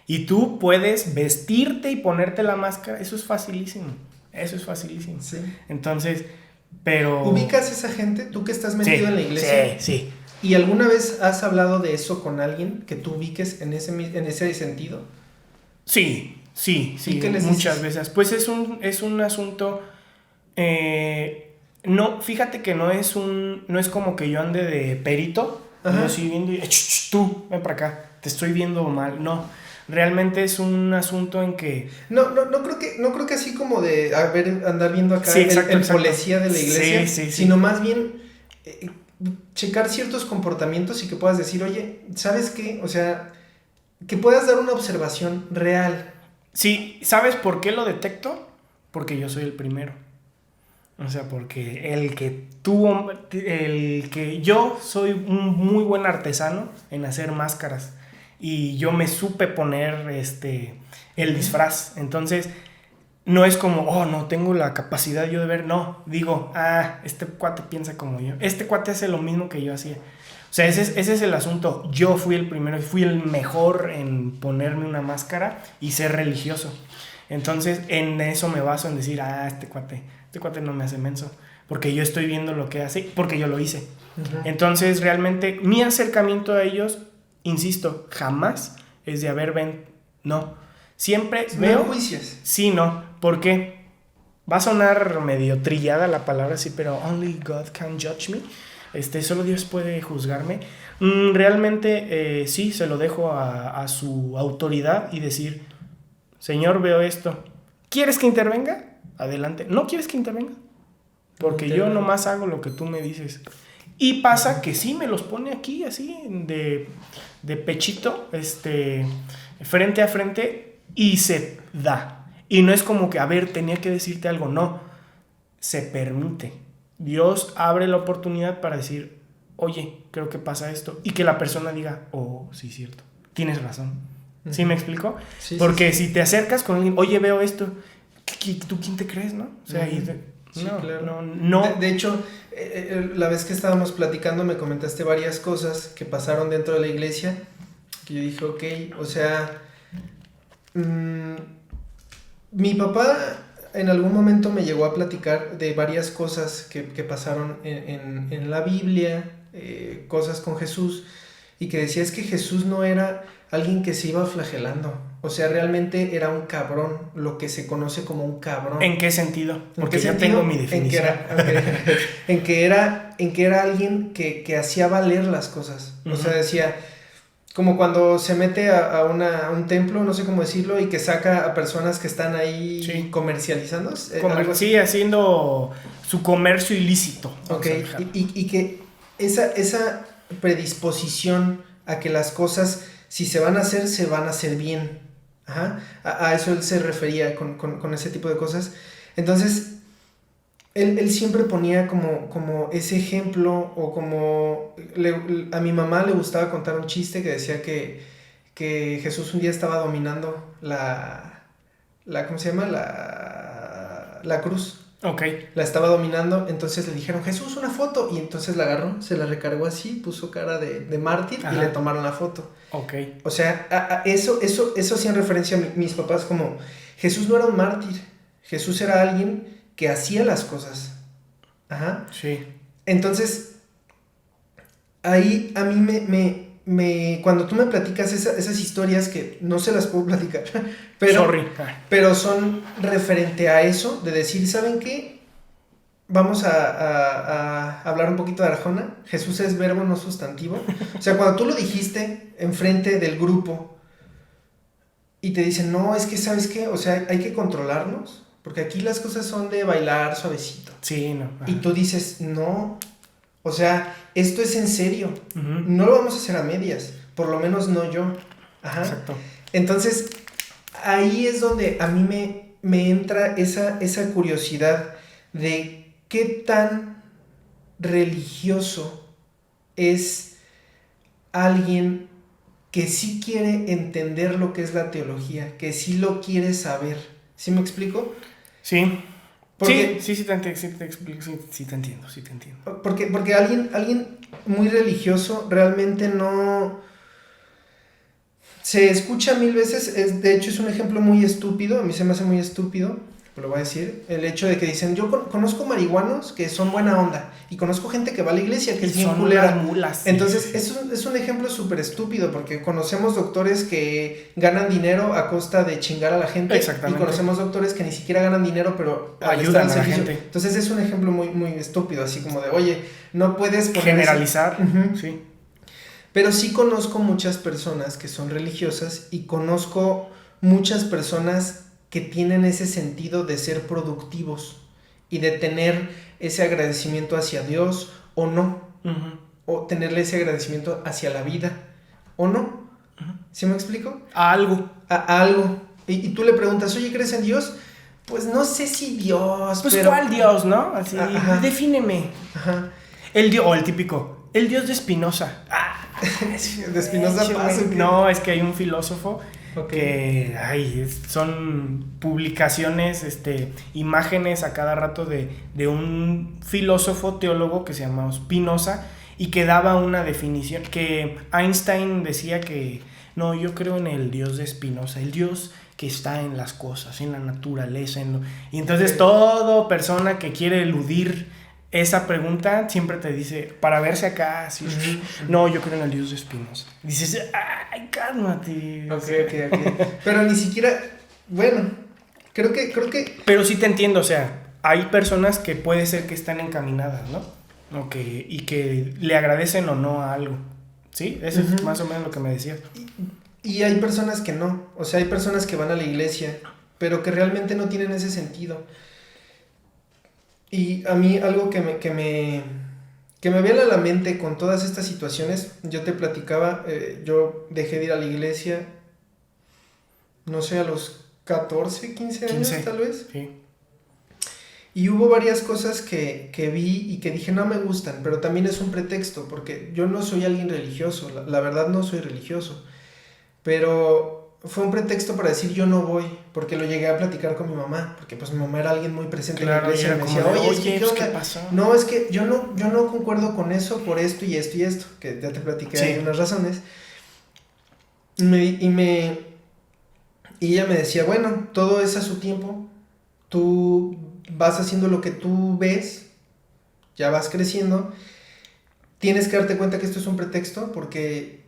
Y tú puedes vestirte y ponerte la máscara, eso es facilísimo. Sí. Entonces, pero... ¿Ubicas a esa gente? ¿Tú que estás metido en la iglesia? Sí. ¿Y alguna vez has hablado de eso con alguien que tú ubiques en ese sentido? Sí, muchas veces. Pues es un asunto... no, fíjate que no es como que yo ande de perito. Yo sí viendo y... Tú, ven para acá, te estoy viendo mal. No, realmente es un asunto en que... No creo que así como de andar viendo acá el policía de la iglesia, sino más bien checar ciertos comportamientos y que puedas decir, oye, ¿sabes qué? O sea, que puedas dar una observación real. Sí, ¿sabes por qué lo detecto? Porque yo soy el primero. O sea, porque el que yo soy un muy buen artesano en hacer máscaras. y yo me supe poner el disfraz. Entonces, no es como, oh, no tengo la capacidad yo de ver, no, digo, este cuate piensa como yo, este cuate hace lo mismo que yo hacía. O sea, ese es el asunto. Yo fui el primero, fui el mejor en ponerme una máscara y ser religioso. Entonces, en eso me baso en decir, este cuate no me hace menso, porque yo estoy viendo lo que hace, porque yo lo hice. Uh-huh. Entonces, realmente, mi acercamiento a ellos, insisto, jamás es de, ven, no. Siempre veo... juicios. Sí, no. ¿Por qué? Va a sonar medio trillada la palabra, sí, pero only God can judge me. Solo Dios puede juzgarme. Realmente, sí, se lo dejo a su autoridad y decir, Señor, veo esto. ¿Quieres que intervenga? Adelante. ¿No quieres que intervenga? Porque yo nomás hago lo que tú me dices. Y pasa que sí me los pone aquí, así, de pechito, frente a frente, y se da. Y no es como que, tenía que decirte algo. No, se permite. Dios abre la oportunidad para decir, oye, creo que pasa esto. Y que la persona diga, oh, sí, cierto, tienes razón. ¿Sí me explico? Sí, porque sí. Si te acercas con alguien, oye, veo esto, ¿tú quién te crees, no? O sea, sí, claro. No. De hecho, la vez que estábamos platicando me comentaste varias cosas que pasaron dentro de la iglesia, que yo dije, ok, o sea, mi papá en algún momento me llegó a platicar de varias cosas que pasaron en la Biblia, cosas con Jesús, y que decía es que Jesús no era alguien que se iba flagelando, o sea, realmente era un cabrón, lo que se conoce como un cabrón. ¿En qué sentido? Porque ya tengo mi definición. En que era alguien que hacía valer las cosas, o sea, decía... Como cuando se mete a un templo, no sé cómo decirlo, y que saca a personas que están ahí comercializando. Sí, haciendo su comercio ilícito. Ok, y que esa predisposición a que las cosas, si se van a hacer bien. Ajá. A eso él se refería con ese tipo de cosas. Entonces... Él siempre ponía como ese ejemplo, o como a mi mamá le gustaba contar un chiste que decía que Jesús un día estaba dominando la ¿cómo se llama? La cruz. Ok. La estaba dominando, entonces le dijeron, Jesús, una foto, y entonces la agarró, se la recargó así, puso cara de mártir. Ajá. Y le tomaron la foto. Ok. O sea, eso hacían referencia a mis papás como, Jesús no era un mártir, Jesús era alguien que hacía las cosas. Ajá. Sí. Entonces, ahí a mí cuando tú me platicas esas historias que no se las puedo platicar, pero son referente a eso, de decir, ¿saben qué? Vamos a hablar un poquito de Arjona. Jesús es verbo, no sustantivo. O sea, cuando tú lo dijiste enfrente del grupo y te dicen, no, es que, ¿sabes qué? O sea, hay que controlarnos. Porque aquí las cosas son de bailar suavecito. Sí, no. Ajá. Y tú dices, no, o sea, esto es en serio. Uh-huh. No lo vamos a hacer a medias, por lo menos no yo. Ajá. Exacto. Entonces, ahí es donde a mí me entra esa curiosidad de qué tan religioso es alguien que sí quiere entender lo que es la teología, que sí lo quiere saber. ¿Sí me explico? Sí. Porque, sí te entiendo. Porque alguien muy religioso realmente no... Se escucha mil veces, de hecho es un ejemplo muy estúpido, a mí se me hace muy estúpido, lo voy a decir, el hecho de que dicen, yo conozco marihuanos que son buena onda, y conozco gente que va a la iglesia que es bien culera. Mulas, entonces sí. Es un ejemplo súper estúpido, porque conocemos doctores que ganan dinero a costa de chingar a la gente. Exactamente. Y conocemos doctores que ni siquiera ganan dinero, pero ayudan a la gente. Entonces es un ejemplo muy, muy estúpido, así como de, oye, no puedes poner generalizar. Uh-huh. Sí. Pero sí conozco muchas personas que son religiosas, y conozco muchas personas que tienen ese sentido de ser productivos y de tener ese agradecimiento hacia Dios o no, uh-huh. O tenerle ese agradecimiento hacia la vida o no. Uh-huh. ¿Sí me explico? A algo. A algo. Y tú le preguntas, oye, ¿crees en Dios? Pues no sé si Dios, pues pero... ¿cuál Dios, no? Así, ajá. Defíneme. Ajá. El Dios, o el típico, el Dios de Spinoza. De Spinoza Paz. No, es que hay un filósofo Okay. que son publicaciones, imágenes a cada rato de un filósofo teólogo que se llama Spinoza y que daba una definición que Einstein decía que no, yo creo en el Dios de Spinoza, el Dios que está en las cosas, en la naturaleza, y entonces toda persona que quiere eludir esa pregunta siempre te dice, para verse acá, así, no, yo creo en el Dios de Spinoza. Dices, ay, cálmate. Ok. Pero ni siquiera, bueno, creo que... Pero sí te entiendo, o sea, hay personas que puede ser que están encaminadas, ¿no? Y que le agradecen o no a algo, ¿sí? Eso es más o menos lo que me decías. Y hay personas que no, o sea, hay personas que van a la iglesia, pero que realmente no tienen ese sentido. Y a mí algo que me viene a la mente con todas estas situaciones, yo te platicaba, yo dejé de ir a la iglesia, no sé, a los 14, 15 años tal vez. Sí. Y hubo varias cosas que vi y que dije no me gustan, pero también es un pretexto, porque yo no soy alguien religioso, la verdad no soy religioso, pero fue un pretexto para decir yo no voy, porque lo llegué a platicar con mi mamá, porque pues mi mamá era alguien muy presente en la iglesia y me decía, oye, ¿qué pasó? No, es que yo no concuerdo con eso por esto y esto y esto, que ya te platiqué ahí unas razones. Y ella me decía, bueno, todo es a su tiempo, tú vas haciendo lo que tú ves, ya vas creciendo, tienes que darte cuenta que esto es un pretexto, porque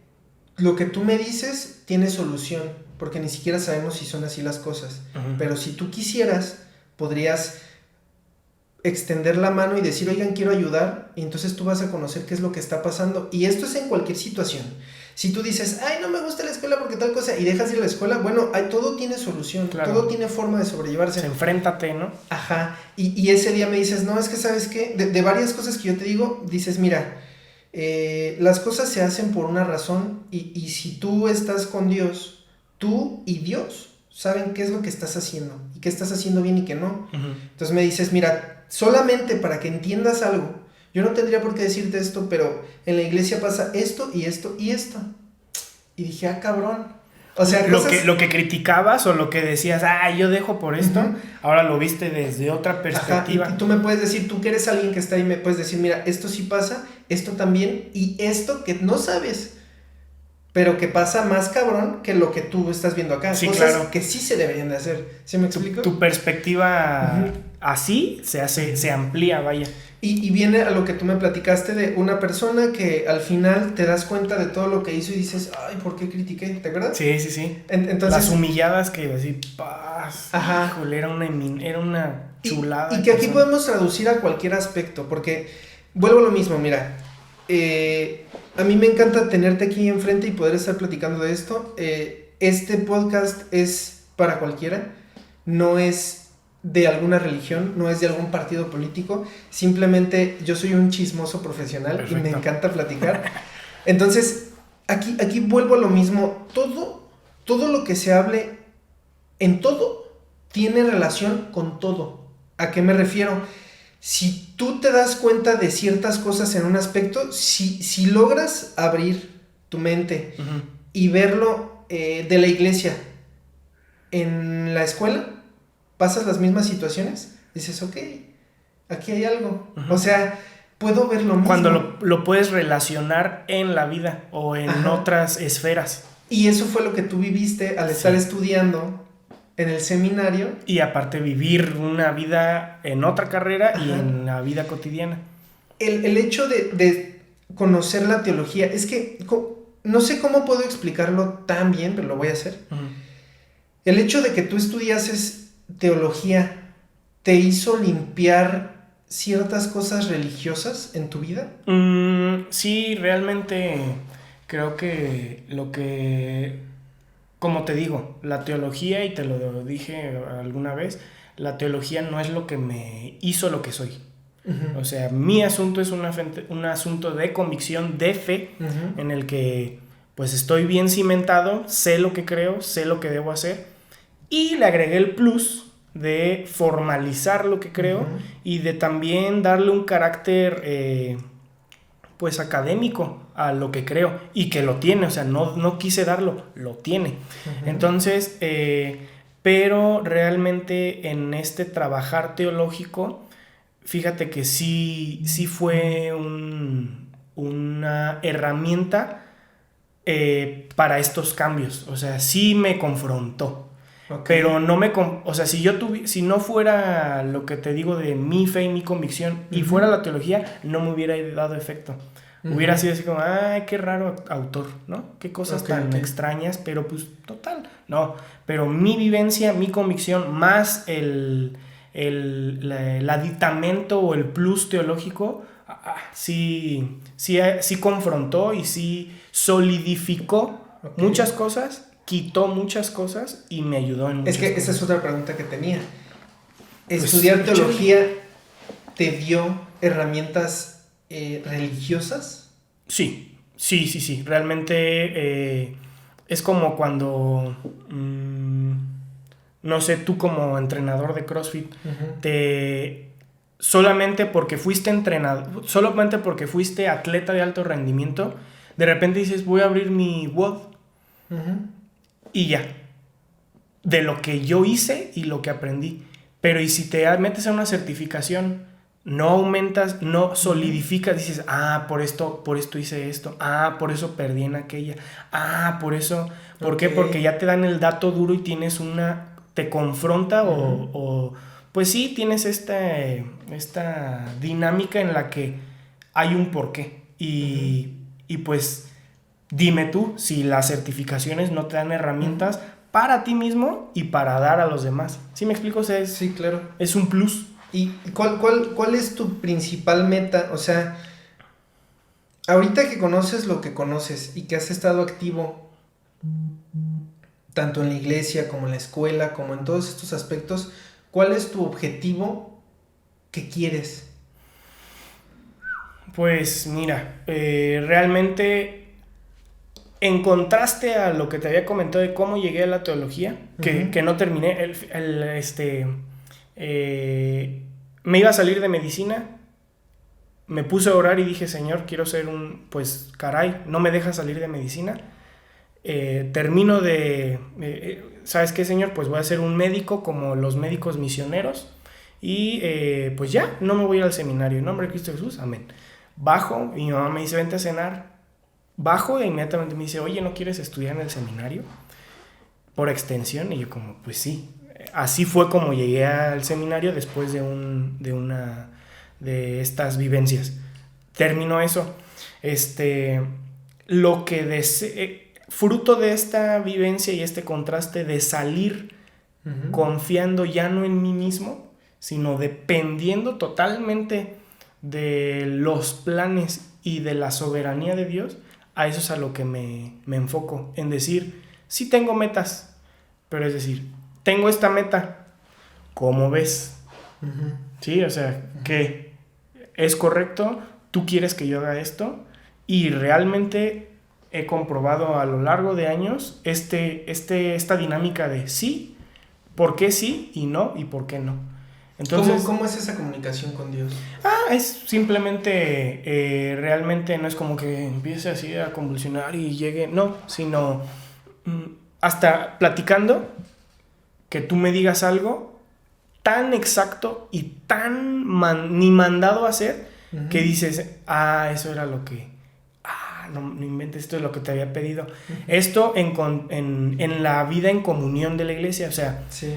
lo que tú me dices tiene solución, porque ni siquiera sabemos si son así las cosas. Pero si tú quisieras, podrías extender la mano y decir, oigan, quiero ayudar, y entonces tú vas a conocer qué es lo que está pasando. Y esto es en cualquier situación. Si tú dices, ay, no me gusta la escuela porque tal cosa, y dejas de ir a la escuela, bueno, todo tiene solución, todo tiene forma de sobrellevarse. Enfréntate, ¿no? Ajá, y ese día me dices, no, es que ¿sabes qué? De varias cosas que yo te digo, dices, mira, las cosas se hacen por una razón, y si tú estás con Dios, tú y Dios saben qué es lo que estás haciendo, y qué estás haciendo bien y qué no. Entonces me dices, mira, solamente para que entiendas algo, yo no tendría por qué decirte esto, pero en la iglesia pasa esto y esto y esto. Y dije, ah, cabrón. O sea, lo que criticabas o lo que decías, yo dejo por esto, ahora lo viste desde otra perspectiva. Ajá, y tú me puedes decir, tú que eres alguien que está ahí, me puedes decir, mira, esto sí pasa, esto también, y esto que no sabes, pero que pasa más cabrón que lo que tú estás viendo acá. Sí, cosas claro. Que sí se deberían de hacer. ¿Sí me explico? Tu perspectiva así se amplía, vaya. Y viene a lo que tú me platicaste de una persona que al final te das cuenta de todo lo que hizo y dices, ay, ¿por qué critiqué? ¿Te acuerdas? Sí. Entonces, las humilladas que así, paz, ajá. Híjole, era una chulada. Y que aquí podemos traducir a cualquier aspecto, porque vuelvo a lo mismo, mira, a mí me encanta tenerte aquí enfrente y poder estar platicando de esto. Este podcast es para cualquiera, no es de alguna religión, no es de algún partido político, simplemente yo soy un chismoso profesional. Perfecto. Y me encanta platicar. Entonces, aquí vuelvo a lo mismo, todo lo que se hable en todo tiene relación con todo. ¿A qué me refiero? Si tú te das cuenta de ciertas cosas en un aspecto, si logras abrir tu mente y verlo de la iglesia en la escuela, pasas las mismas situaciones, dices, ok, aquí hay algo. O sea, puedo ver lo mismo. Cuando lo puedes relacionar en la vida o en otras esferas. Y eso fue lo que tú viviste al estar estudiando en el seminario. Y aparte vivir una vida en otra carrera y en la vida cotidiana. El hecho de conocer la teología, es que no sé cómo puedo explicarlo tan bien, pero lo voy a hacer. El hecho de que tú estudiases teología, ¿te hizo limpiar ciertas cosas religiosas en tu vida? Sí, realmente creo que como te digo, la teología, y te lo dije alguna vez, la teología no es lo que me hizo lo que soy. O sea, mi asunto es un asunto de convicción, de fe, en el que pues estoy bien cimentado, sé lo que creo, sé lo que debo hacer, y le agregué el plus de formalizar lo que creo y de también darle un carácter pues académico a lo que creo y que lo tiene, o sea, no quise darlo, lo tiene. Uh-huh. Entonces, pero realmente en este trabajar teológico, fíjate que sí fue una herramienta para estos cambios, o sea, sí me confrontó. Okay. Pero no o sea, si no fuera lo que te digo de mi fe y mi convicción, uh-huh, y fuera la teología, no me hubiera dado efecto. Uh-huh. Hubiera sido así como, ay, qué raro autor, ¿no? Qué cosas tan extrañas, pero pues total, no. Pero mi vivencia, mi convicción, más el aditamento o el plus teológico, sí confrontó y sí solidificó muchas cosas, quitó muchas cosas y me ayudó en muchas cosas. Esa es otra pregunta que tenía. ¿Estudiar teología te dio herramientas religiosas? Sí. Realmente es como cuando, no sé, tú como entrenador de CrossFit, uh-huh, solamente porque fuiste entrenador, solamente porque fuiste atleta de alto rendimiento, de repente dices, voy a abrir mi WOD. Uh-huh. Y ya, de lo que yo hice y lo que aprendí. Pero y si te metes a una certificación, no aumentas, no solidificas, dices, por esto hice esto, por eso perdí en aquella, por eso, ¿por qué? Porque ya te dan el dato duro y tienes te confronta, uh-huh, o pues sí, tienes esta dinámica en la que hay un porqué. Y pues dime tú si las certificaciones no te dan herramientas para ti mismo y para dar a los demás. ¿Sí me explico? O sea, sí, claro. Es un plus. ¿Y cuál es tu principal meta? O sea, ahorita que conoces lo que conoces y que has estado activo tanto en la iglesia como en la escuela, como en todos estos aspectos, ¿cuál es tu objetivo que quieres? Pues mira, realmente en contraste a lo que te había comentado de cómo llegué a la teología, uh-huh, que no terminé, me iba a salir de medicina, me puse a orar y dije, Señor, quiero ser pues caray, no me dejas salir de medicina, termino ¿sabes qué, Señor? Pues voy a ser un médico como los médicos misioneros y pues ya, no me voy a ir al seminario, en nombre de Cristo Jesús, amén. Bajo y mi mamá me dice, vente a cenar. Bajo e inmediatamente me dice, oye, ¿no quieres estudiar en el seminario? Por extensión. Y yo como, pues sí. Así fue como llegué al seminario después de estas vivencias. Terminó eso. Lo que fruto de esta vivencia y este contraste de salir, uh-huh, confiando ya no en mí mismo, sino dependiendo totalmente de los planes y de la soberanía de Dios, a eso es a lo que me enfoco, en decir, sí tengo metas, pero es decir, tengo esta meta, ¿cómo ves? Uh-huh. Sí, o sea, uh-huh, ¿qué? ¿Es correcto? ¿Tú quieres que yo haga esto? Y realmente he comprobado a lo largo de años esta dinámica de sí, ¿por qué sí? Y no, ¿y por qué no? Entonces, ¿Cómo es esa comunicación con Dios? Es simplemente, realmente no es como que empiece así a convulsionar y llegue, no, sino hasta platicando, que tú me digas algo tan exacto y tan ni mandado a hacer, uh-huh, que dices, eso era lo que, no inventes, esto es lo que te había pedido. Uh-huh. Esto en la vida en comunión de la iglesia, o sea, sí,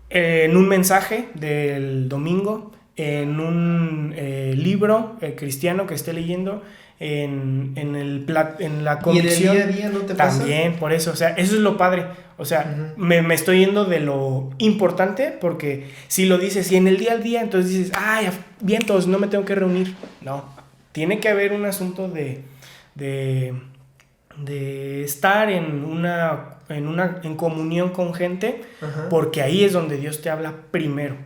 en un mensaje del domingo, en un libro cristiano que esté leyendo, en la convicción. ¿Y en el día a día no te pasa? También, por eso, o sea, eso es lo padre. O sea, uh-huh, me estoy yendo de lo importante, porque si lo dices, y en el día al día, entonces dices, vientos, no me tengo que reunir. No, tiene que haber un asunto de estar en comunión con gente, uh-huh, porque ahí es donde Dios te habla primero.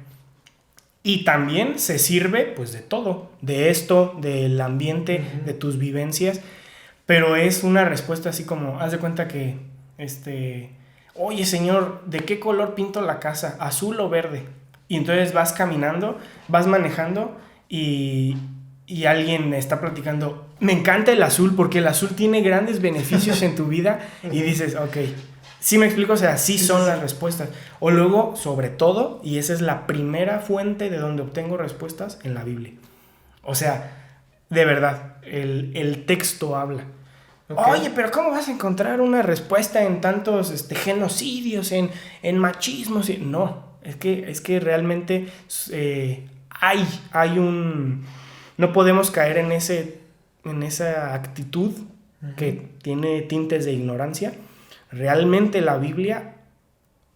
Y también se sirve pues de todo, de esto, del ambiente, uh-huh, de tus vivencias, pero es una respuesta así como, haz de cuenta que, oye, Señor, ¿de qué color pinto la casa? ¿Azul o verde? Y entonces vas caminando, vas manejando y y alguien está platicando, me encanta el azul porque el azul tiene grandes beneficios en tu vida, y dices, ok, sí me explico, o sea, sí son las respuestas. O luego, sobre todo, y esa es la primera fuente de donde obtengo respuestas, en la Biblia. O sea, de verdad, el texto habla. Okay. Oye, pero ¿cómo vas a encontrar una respuesta en tantos genocidios, en machismos? No, es que realmente hay un... No podemos caer en esa actitud que tiene tintes de ignorancia. Realmente la Biblia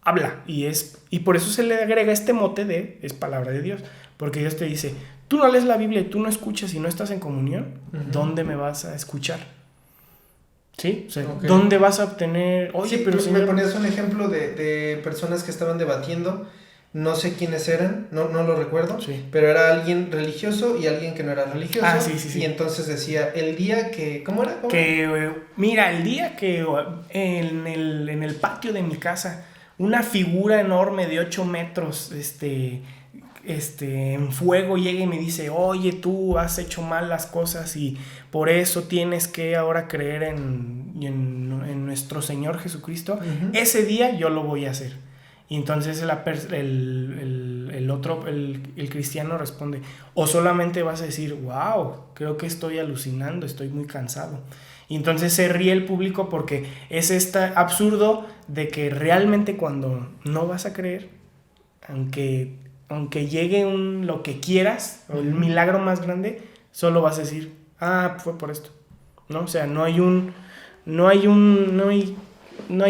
habla y por eso se le agrega este mote de es palabra de Dios, porque Dios te dice, tú no lees la Biblia y tú no escuchas y no estás en comunión, ¿dónde me vas a escuchar? ¿Sí? O sea, okay. ¿Dónde vas a obtener? Oye, sí, pero Señor... me ponías un ejemplo de personas que estaban debatiendo, no sé quiénes eran, no lo recuerdo, sí. Pero era alguien religioso y alguien que no era religioso. Ah, sí. Y entonces decía, el día que... ¿Cómo era? Mira, el día que en el patio de mi casa, una figura enorme de 8 metros, en fuego llega y me dice, oye, tú has hecho mal las cosas y por eso tienes que ahora creer en nuestro Señor Jesucristo. Uh-huh. Ese día yo lo voy a hacer. Y entonces el cristiano responde, o solamente vas a decir, wow, creo que estoy alucinando, estoy muy cansado. Y entonces se ríe el público porque es este absurdo de que realmente cuando no vas a creer, aunque llegue lo que quieras, o el milagro más grande, solo vas a decir, fue por esto, ¿no? O sea, no hay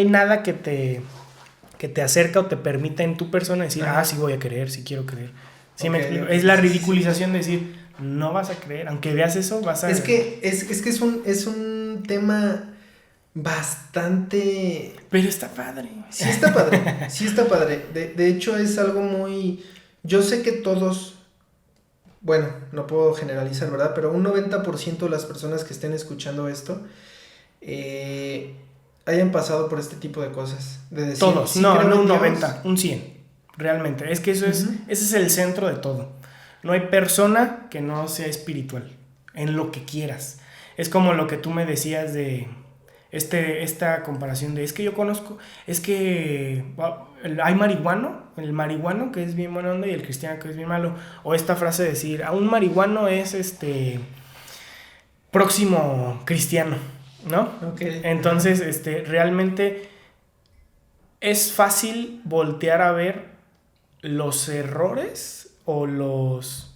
nada que te acerca o te permita en tu persona decir, sí voy a creer, sí quiero creer. ¿Sí me explico? Es la ridiculización de decir, no vas a creer, aunque veas eso, vas a... Es que es un tema bastante... Pero está padre. Sí está padre. De hecho es algo muy... Yo sé que todos, bueno, no puedo generalizar, ¿verdad? Pero un 90% de las personas que estén escuchando esto hayan pasado por este tipo de cosas. De decir, todos, sí, no un 90, un 100, realmente. Es que ese es el centro de todo. No hay persona que no sea espiritual, en lo que quieras. Es como lo que tú me decías de... esta comparación de es que yo conozco, es que hay el marihuano que es bien buena onda y el cristiano que es bien malo, o esta frase de decir a un marihuano es próximo cristiano, ¿no? Okay. Entonces realmente es fácil voltear a ver los errores o los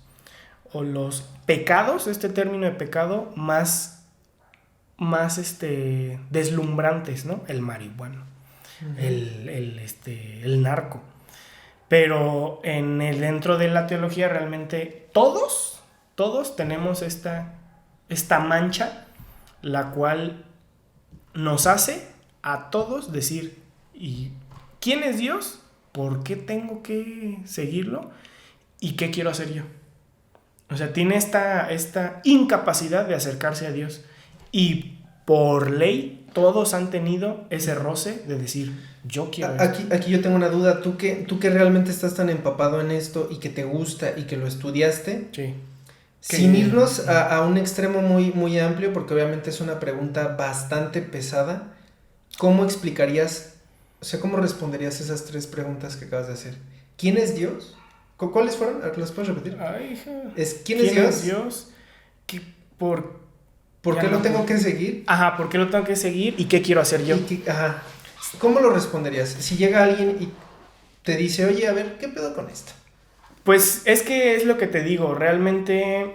pecados, este término de pecado más deslumbrantes, ¿no? El marihuano, el narco. Pero dentro de la teología realmente todos tenemos esta mancha, la cual nos hace a todos decir, ¿y quién es Dios? ¿Por qué tengo que seguirlo? ¿Y qué quiero hacer yo? O sea, tiene esta incapacidad de acercarse a Dios. Y por ley, todos han tenido ese roce de decir, yo quiero aquí yo tengo una duda. ¿Tú que realmente estás tan empapado en esto y que te gusta y que lo estudiaste? Sí. Sin irnos a un extremo muy, muy amplio, porque obviamente es una pregunta bastante pesada, ¿cómo explicarías, o sea, cómo responderías esas 3 preguntas que acabas de hacer? ¿Quién es Dios? ¿Cuáles fueron? ¿Las puedes repetir? ¿Quién es Dios? ¿Por qué lo tengo que seguir? Ajá, ¿por qué lo tengo que seguir? ¿Y qué quiero hacer yo? ¿Cómo lo responderías? Si llega alguien y te dice, oye, a ver, ¿qué pedo con esto? Pues es que es lo que te digo, realmente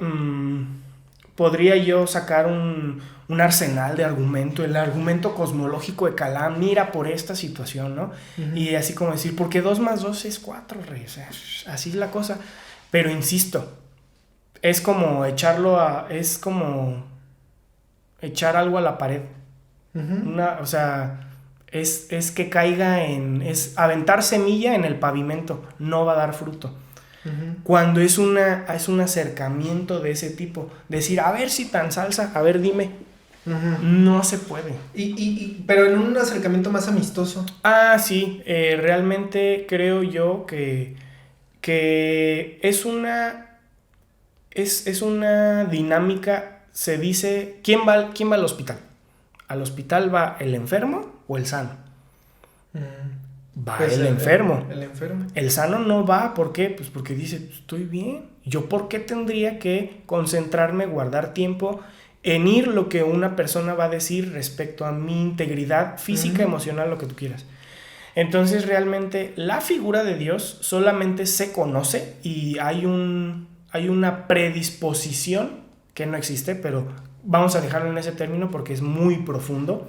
podría yo sacar un arsenal de argumento, el argumento cosmológico de Calam, mira por esta situación, ¿no? Uh-huh. Y así como decir, porque 2 más 2 es 4, rey, o sea, así es la cosa. Pero insisto, es como echar algo a la pared. Uh-huh. O sea, es que caiga es aventar semilla en el pavimento, no va a dar fruto. Uh-huh. Cuando es un acercamiento de ese tipo, decir, a ver si tan salsa, a ver dime, uh-huh. No se puede. Pero en un acercamiento más amistoso. Sí, realmente creo yo que es es una dinámica, se dice, ¿quién va al hospital? ¿Al hospital va el enfermo o el sano? Va Pues el enfermo. El enfermo. El sano no va, ¿por qué? Pues porque dice, estoy bien. ¿Yo por qué tendría que concentrarme, guardar tiempo en ir lo que una persona va a decir respecto a mi integridad física, emocional, lo que tú quieras? Entonces realmente la figura de Dios solamente se conoce y hay una predisposición que no existe, pero vamos a dejarlo en ese término porque es muy profundo.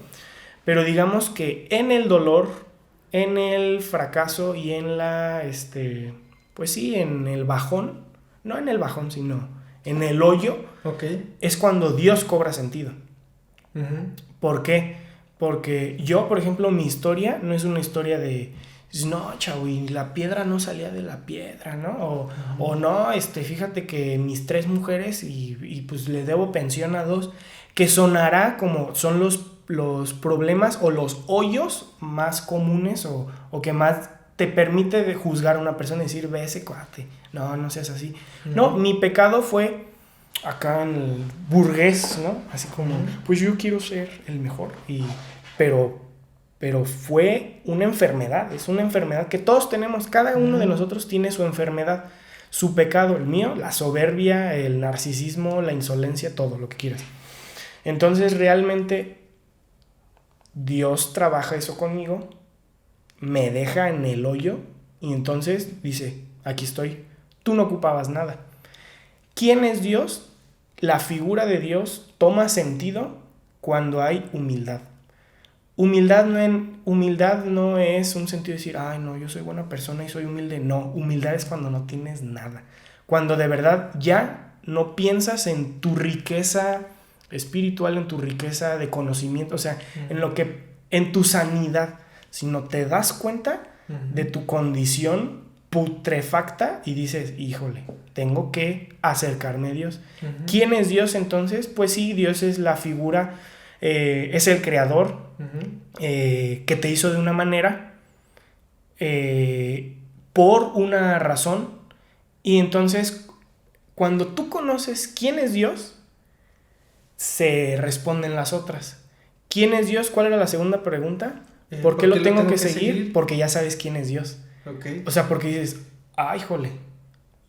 Pero digamos que en el dolor, en el fracaso y en pues sí, en el bajón, no en el bajón, sino en el hoyo, es cuando Dios cobra sentido. ¿Por qué? Porque yo, por ejemplo, mi historia no es una historia de, no, chavo, y la piedra no salía de la piedra, ¿no? O no, fíjate que mis 3 mujeres y pues le debo pensión a 2, que sonará como son los problemas o los hoyos más comunes o que más te permite de juzgar a una persona y decir, ve ese cuate, no seas así. No, mi pecado fue acá en el burgués, ¿no? Así como, pues yo quiero ser el mejor, pero fue una enfermedad, es una enfermedad que todos tenemos, cada uno de nosotros tiene su enfermedad, su pecado, el mío, la soberbia, el narcisismo, la insolencia, todo lo que quieras. Entonces realmente Dios trabaja eso conmigo, me deja en el hoyo y entonces dice, aquí estoy, tú no ocupabas nada. ¿Quién es Dios? La figura de Dios toma sentido cuando hay humildad. Humildad no es un sentido de decir, ay no, yo soy buena persona y soy humilde. No, humildad es cuando no tienes nada. Cuando de verdad ya no piensas en tu riqueza espiritual, en tu riqueza de conocimiento, o sea, en tu sanidad, sino te das cuenta de tu condición putrefacta y dices, híjole, tengo que acercarme a Dios. ¿Quién es Dios entonces? Pues sí, Dios es la figura, es el creador que te hizo de una manera por una razón, y entonces cuando tú conoces quién es Dios, se responden las otras. ¿Quién es Dios? ¿Cuál era la segunda pregunta? ¿Por qué lo tengo que seguir? Porque ya sabes quién es Dios. O sea, porque dices, ay, jole,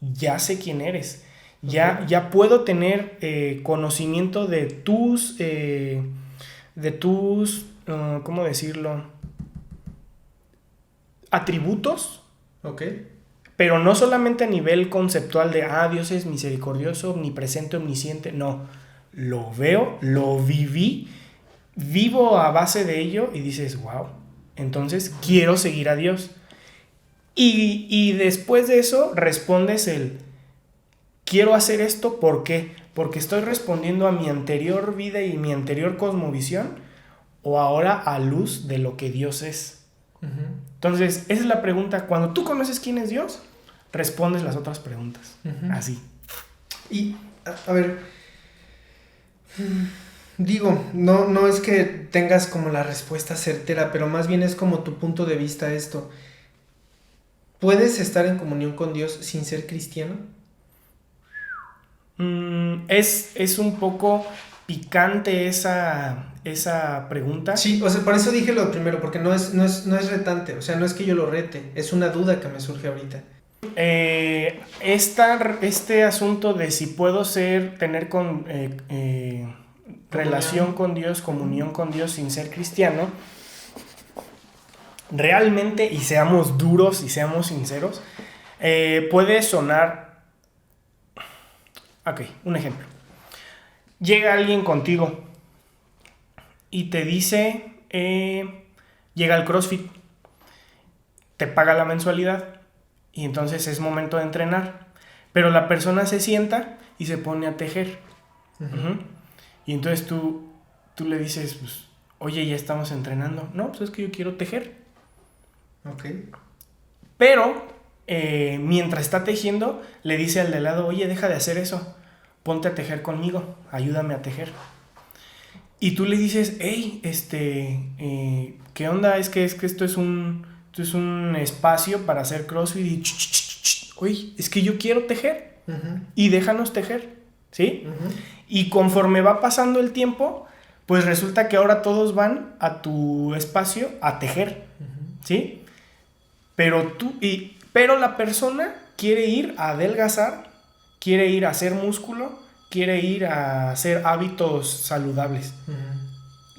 ya sé quién eres. Ya puedo tener conocimiento de tus, ¿cómo decirlo? Atributos. Pero no solamente a nivel conceptual de, Dios es misericordioso, omnipresente, omnisciente. No, lo veo, lo viví, vivo a base de ello y dices, wow, entonces quiero seguir a Dios. Y después de eso respondes quiero hacer esto, ¿por qué? Porque estoy respondiendo a mi anterior vida y mi anterior cosmovisión, o ahora a luz de lo que Dios es. Entonces, esa es la pregunta. Cuando tú conoces quién es Dios, respondes las otras preguntas. Así. Y, a ver, digo, no es que tengas como la respuesta certera, pero más bien es como tu punto de vista esto. ¿Puedes estar en comunión con Dios sin ser cristiano? Es un poco picante esa pregunta. Sí, o sea, por eso dije lo primero, porque no es retante, o sea, no es que yo lo rete, es una duda que me surge ahorita. Este asunto de si puedo tener relación con Dios, comunión con Dios sin ser cristiano, realmente, y seamos duros y seamos sinceros, puede sonar... Ok, un ejemplo. Llega alguien contigo y te dice, llega al CrossFit, te paga la mensualidad y entonces es momento de entrenar, pero la persona se sienta y se pone a tejer. Y entonces tú le dices, pues, oye, ya estamos entrenando. No, pues es que yo quiero tejer. Pero mientras está tejiendo, le dice al de lado, oye, deja de hacer eso, ponte a tejer conmigo, ayúdame a tejer. Y tú le dices, hey, ¿qué onda? Es que esto es un espacio para hacer CrossFit y, oye, es que yo quiero tejer. y déjanos tejer, ¿sí? Ujú. Y conforme va pasando el tiempo, pues resulta que ahora todos van a tu espacio a tejer, ¿sí? Pero la persona quiere ir a adelgazar, quiere ir a hacer músculo, quiere ir a hacer hábitos saludables,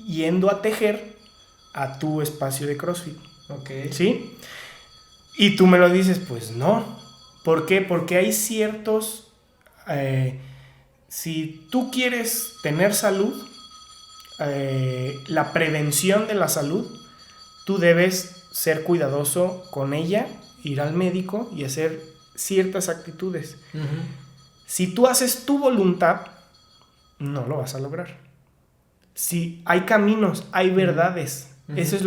yendo a tejer a tu espacio de CrossFit, Ok. ¿sí? Y tú me lo dices, pues no. ¿Por qué? Porque hay ciertos... si tú quieres tener salud, la prevención de la salud, tú debes ser cuidadoso con ella, ir al médico y hacer ciertas actitudes. Si tú haces tu voluntad, no lo vas a lograr. Si hay caminos, hay verdades. Eso es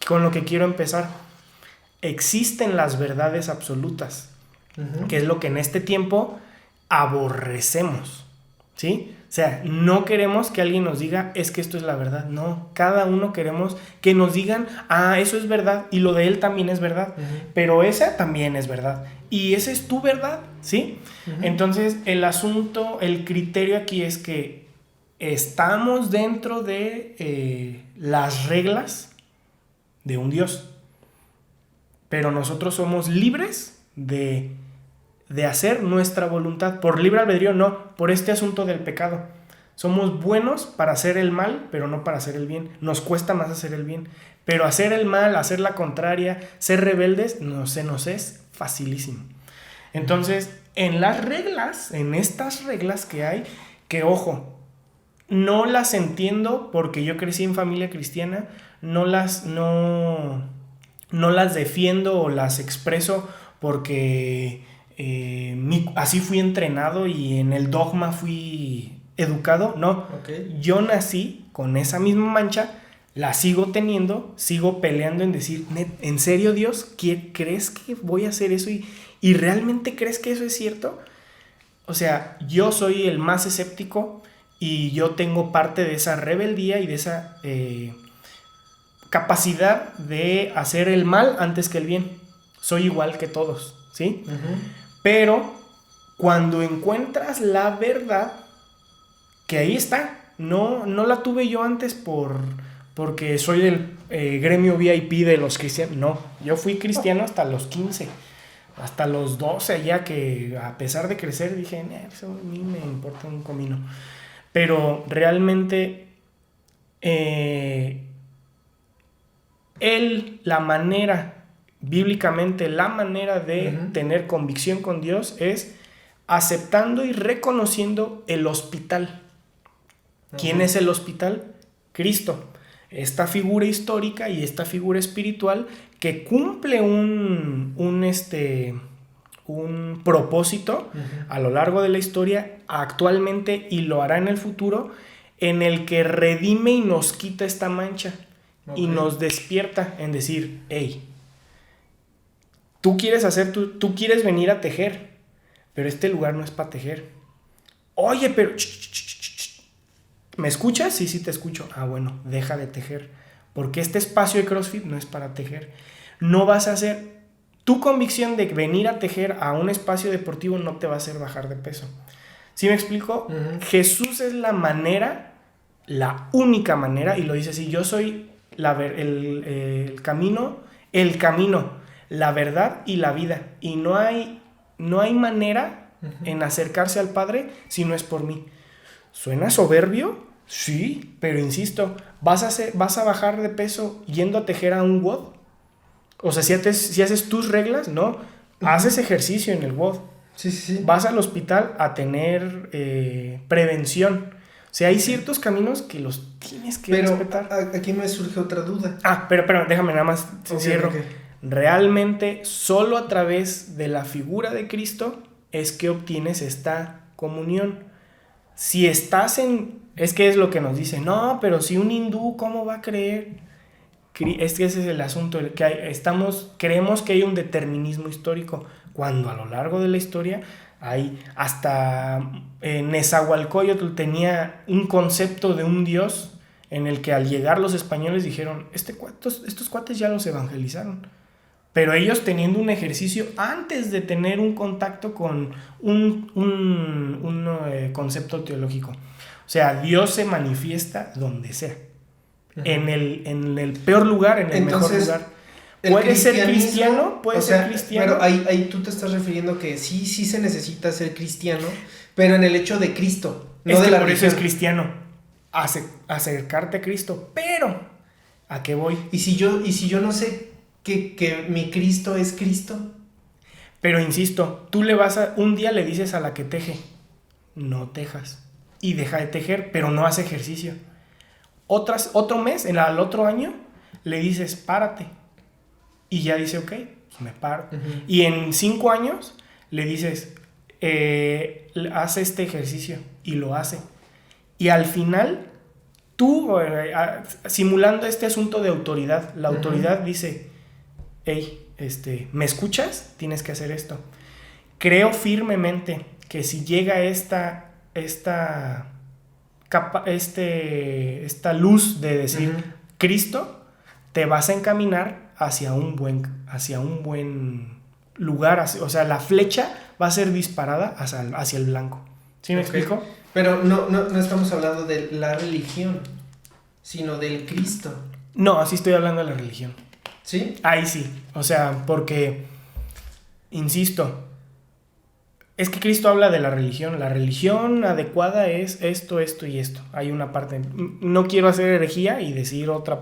con lo que quiero empezar. Existen las verdades absolutas, que es lo que en este tiempo aborrecemos, ¿sí? O sea, no queremos que alguien nos diga, es que esto es la verdad. No, cada uno queremos que nos digan, eso es verdad, y lo de él también es verdad, pero esa también es verdad, y esa es tu verdad, ¿sí? Entonces, el asunto, el criterio aquí es que estamos dentro de las reglas de un Dios, pero nosotros somos libres de hacer nuestra voluntad. Por libre albedrío no, por este asunto del pecado. Somos buenos para hacer el mal, pero no para hacer el bien. Nos cuesta más hacer el bien. Pero hacer el mal, hacer la contraria, ser rebeldes, se nos es facilísimo. Entonces, en las reglas, en estas reglas que hay, que ojo, no las entiendo porque yo crecí en familia cristiana, no las defiendo o las expreso porque así fui entrenado y en el dogma fui educado. No, yo nací con esa misma mancha, la sigo teniendo, sigo peleando en decir, ¿en serio, Dios? ¿Crees que voy a hacer eso? ¿Y realmente crees que eso es cierto? O sea, yo soy el más escéptico y yo tengo parte de esa rebeldía y de esa capacidad de hacer el mal antes que el bien. Soy igual que todos, ¿sí? Pero cuando encuentras la verdad, que ahí está, no la tuve yo antes porque soy del gremio VIP de los cristianos. No, yo fui cristiano hasta los 15, hasta los 12 ya, que a pesar de crecer dije, eso a mí me importa un comino. Pero realmente bíblicamente la manera de tener convicción con Dios es aceptando y reconociendo el hospital. ¿Quién es el hospital? Cristo. Esta figura histórica y esta figura espiritual que cumple un propósito a lo largo de la historia actualmente, y lo hará en el futuro, en el que redime y nos quita esta mancha y nos despierta en decir, hey, tú quieres venir a tejer, pero este lugar no es para tejer. Oye, pero ¿me escuchas? Sí, te escucho. Bueno, deja de tejer, porque este espacio de CrossFit no es para tejer. No vas a hacer... Tu convicción de venir a tejer a un espacio deportivo no te va a hacer bajar de peso. ¿Sí me explico? Jesús es la manera, la única manera, y lo dice así, yo soy el camino, la verdad y la vida. Y no hay manera en acercarse al Padre si no es por mí. ¿Suena soberbio? Sí, pero insisto, ¿vas a bajar de peso yendo a tejer a un WOD? O sea, si haces tus reglas, no. Haces ejercicio en el WOD. Sí. Vas al hospital a tener prevención. O sea, hay ciertos caminos que los tienes que respetar. Aquí me surge otra duda. Pero déjame nada más cierro. Okay. Realmente, solo a través de la figura de Cristo es que obtienes esta comunión. Si estás es que es lo que nos dice, no, pero si un hindú, ¿cómo va a creer? Es que ese es el asunto, creemos que hay un determinismo histórico, cuando a lo largo de la historia hay hasta Nezahualcóyotl tenía un concepto de un dios en el que al llegar los españoles dijeron, estos cuates ya los evangelizaron, pero ellos teniendo un ejercicio antes de tener un contacto con un concepto teológico. O sea, Dios se manifiesta donde sea. Uh-huh. En el peor lugar, en el mejor lugar. ¿Puede ser cristiano? ¿Puede ser cristiano? Pero ahí tú te estás refiriendo que sí se necesita ser cristiano, pero en el hecho de Cristo, no es de que la por religión. Eso es cristiano. Acercarte a Cristo, pero ¿a qué voy? ¿Y si yo no sé que mi Cristo es Cristo? Pero insisto, tú un día le dices a la que teje, no tejas, y deja de tejer, pero no hace ejercicio. Otro mes, al otro año, le dices, párate, y ya dice, ok, pues me paro. Uh-huh. Y en 5 años le dices, haz este ejercicio, y lo hace. Y al final, tú, simulando este asunto de autoridad, la autoridad dice, hey, ¿me escuchas? Tienes que hacer esto. Creo firmemente que si llega esta luz de decir uh-huh. Cristo, te vas a encaminar hacia un buen lugar, o sea, la flecha va a ser disparada hacia el blanco. ¿Sí me explico? Pero no estamos hablando de la religión, sino del Cristo. No, así estoy hablando de la religión. ¿Sí? Ahí sí, o sea, porque, insisto, es que Cristo habla de la religión adecuada es esto y esto. Hay una parte, no quiero hacer herejía y decir otra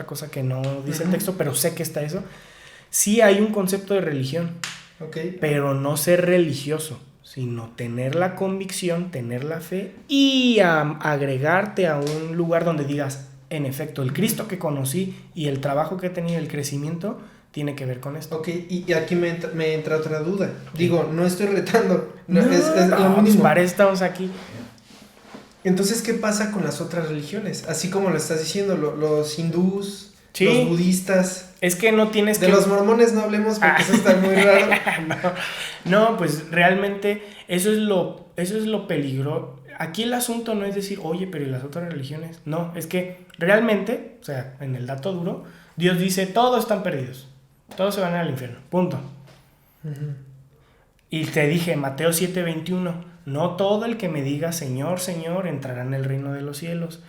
cosa que no dice uh-huh. el texto, pero sé que está eso. Sí hay un concepto de religión, okay. Pero no ser religioso, sino tener la convicción, tener la fe y agregarte a un lugar donde digas, en efecto, el Cristo que conocí y el trabajo que he tenido, el crecimiento, tiene que ver con esto. Ok, y aquí me entra otra duda. Digo, no estoy retando. No, es lo mismo. Para eso estamos aquí. Entonces, ¿qué pasa con las otras religiones? Así como lo estás diciendo, los hindús, sí. Los budistas. Es que no tienes de los mormones no hablemos porque eso está muy raro. No, pues realmente eso es lo peligroso. Aquí el asunto no es decir, oye, pero ¿y las otras religiones? No, es que realmente, o sea, en el dato duro, Dios dice, todos están perdidos. Todos se van al infierno, punto. Uh-huh. Y te dije, Mateo 7:21, no todo el que me diga Señor, Señor, entrará en el reino de los cielos.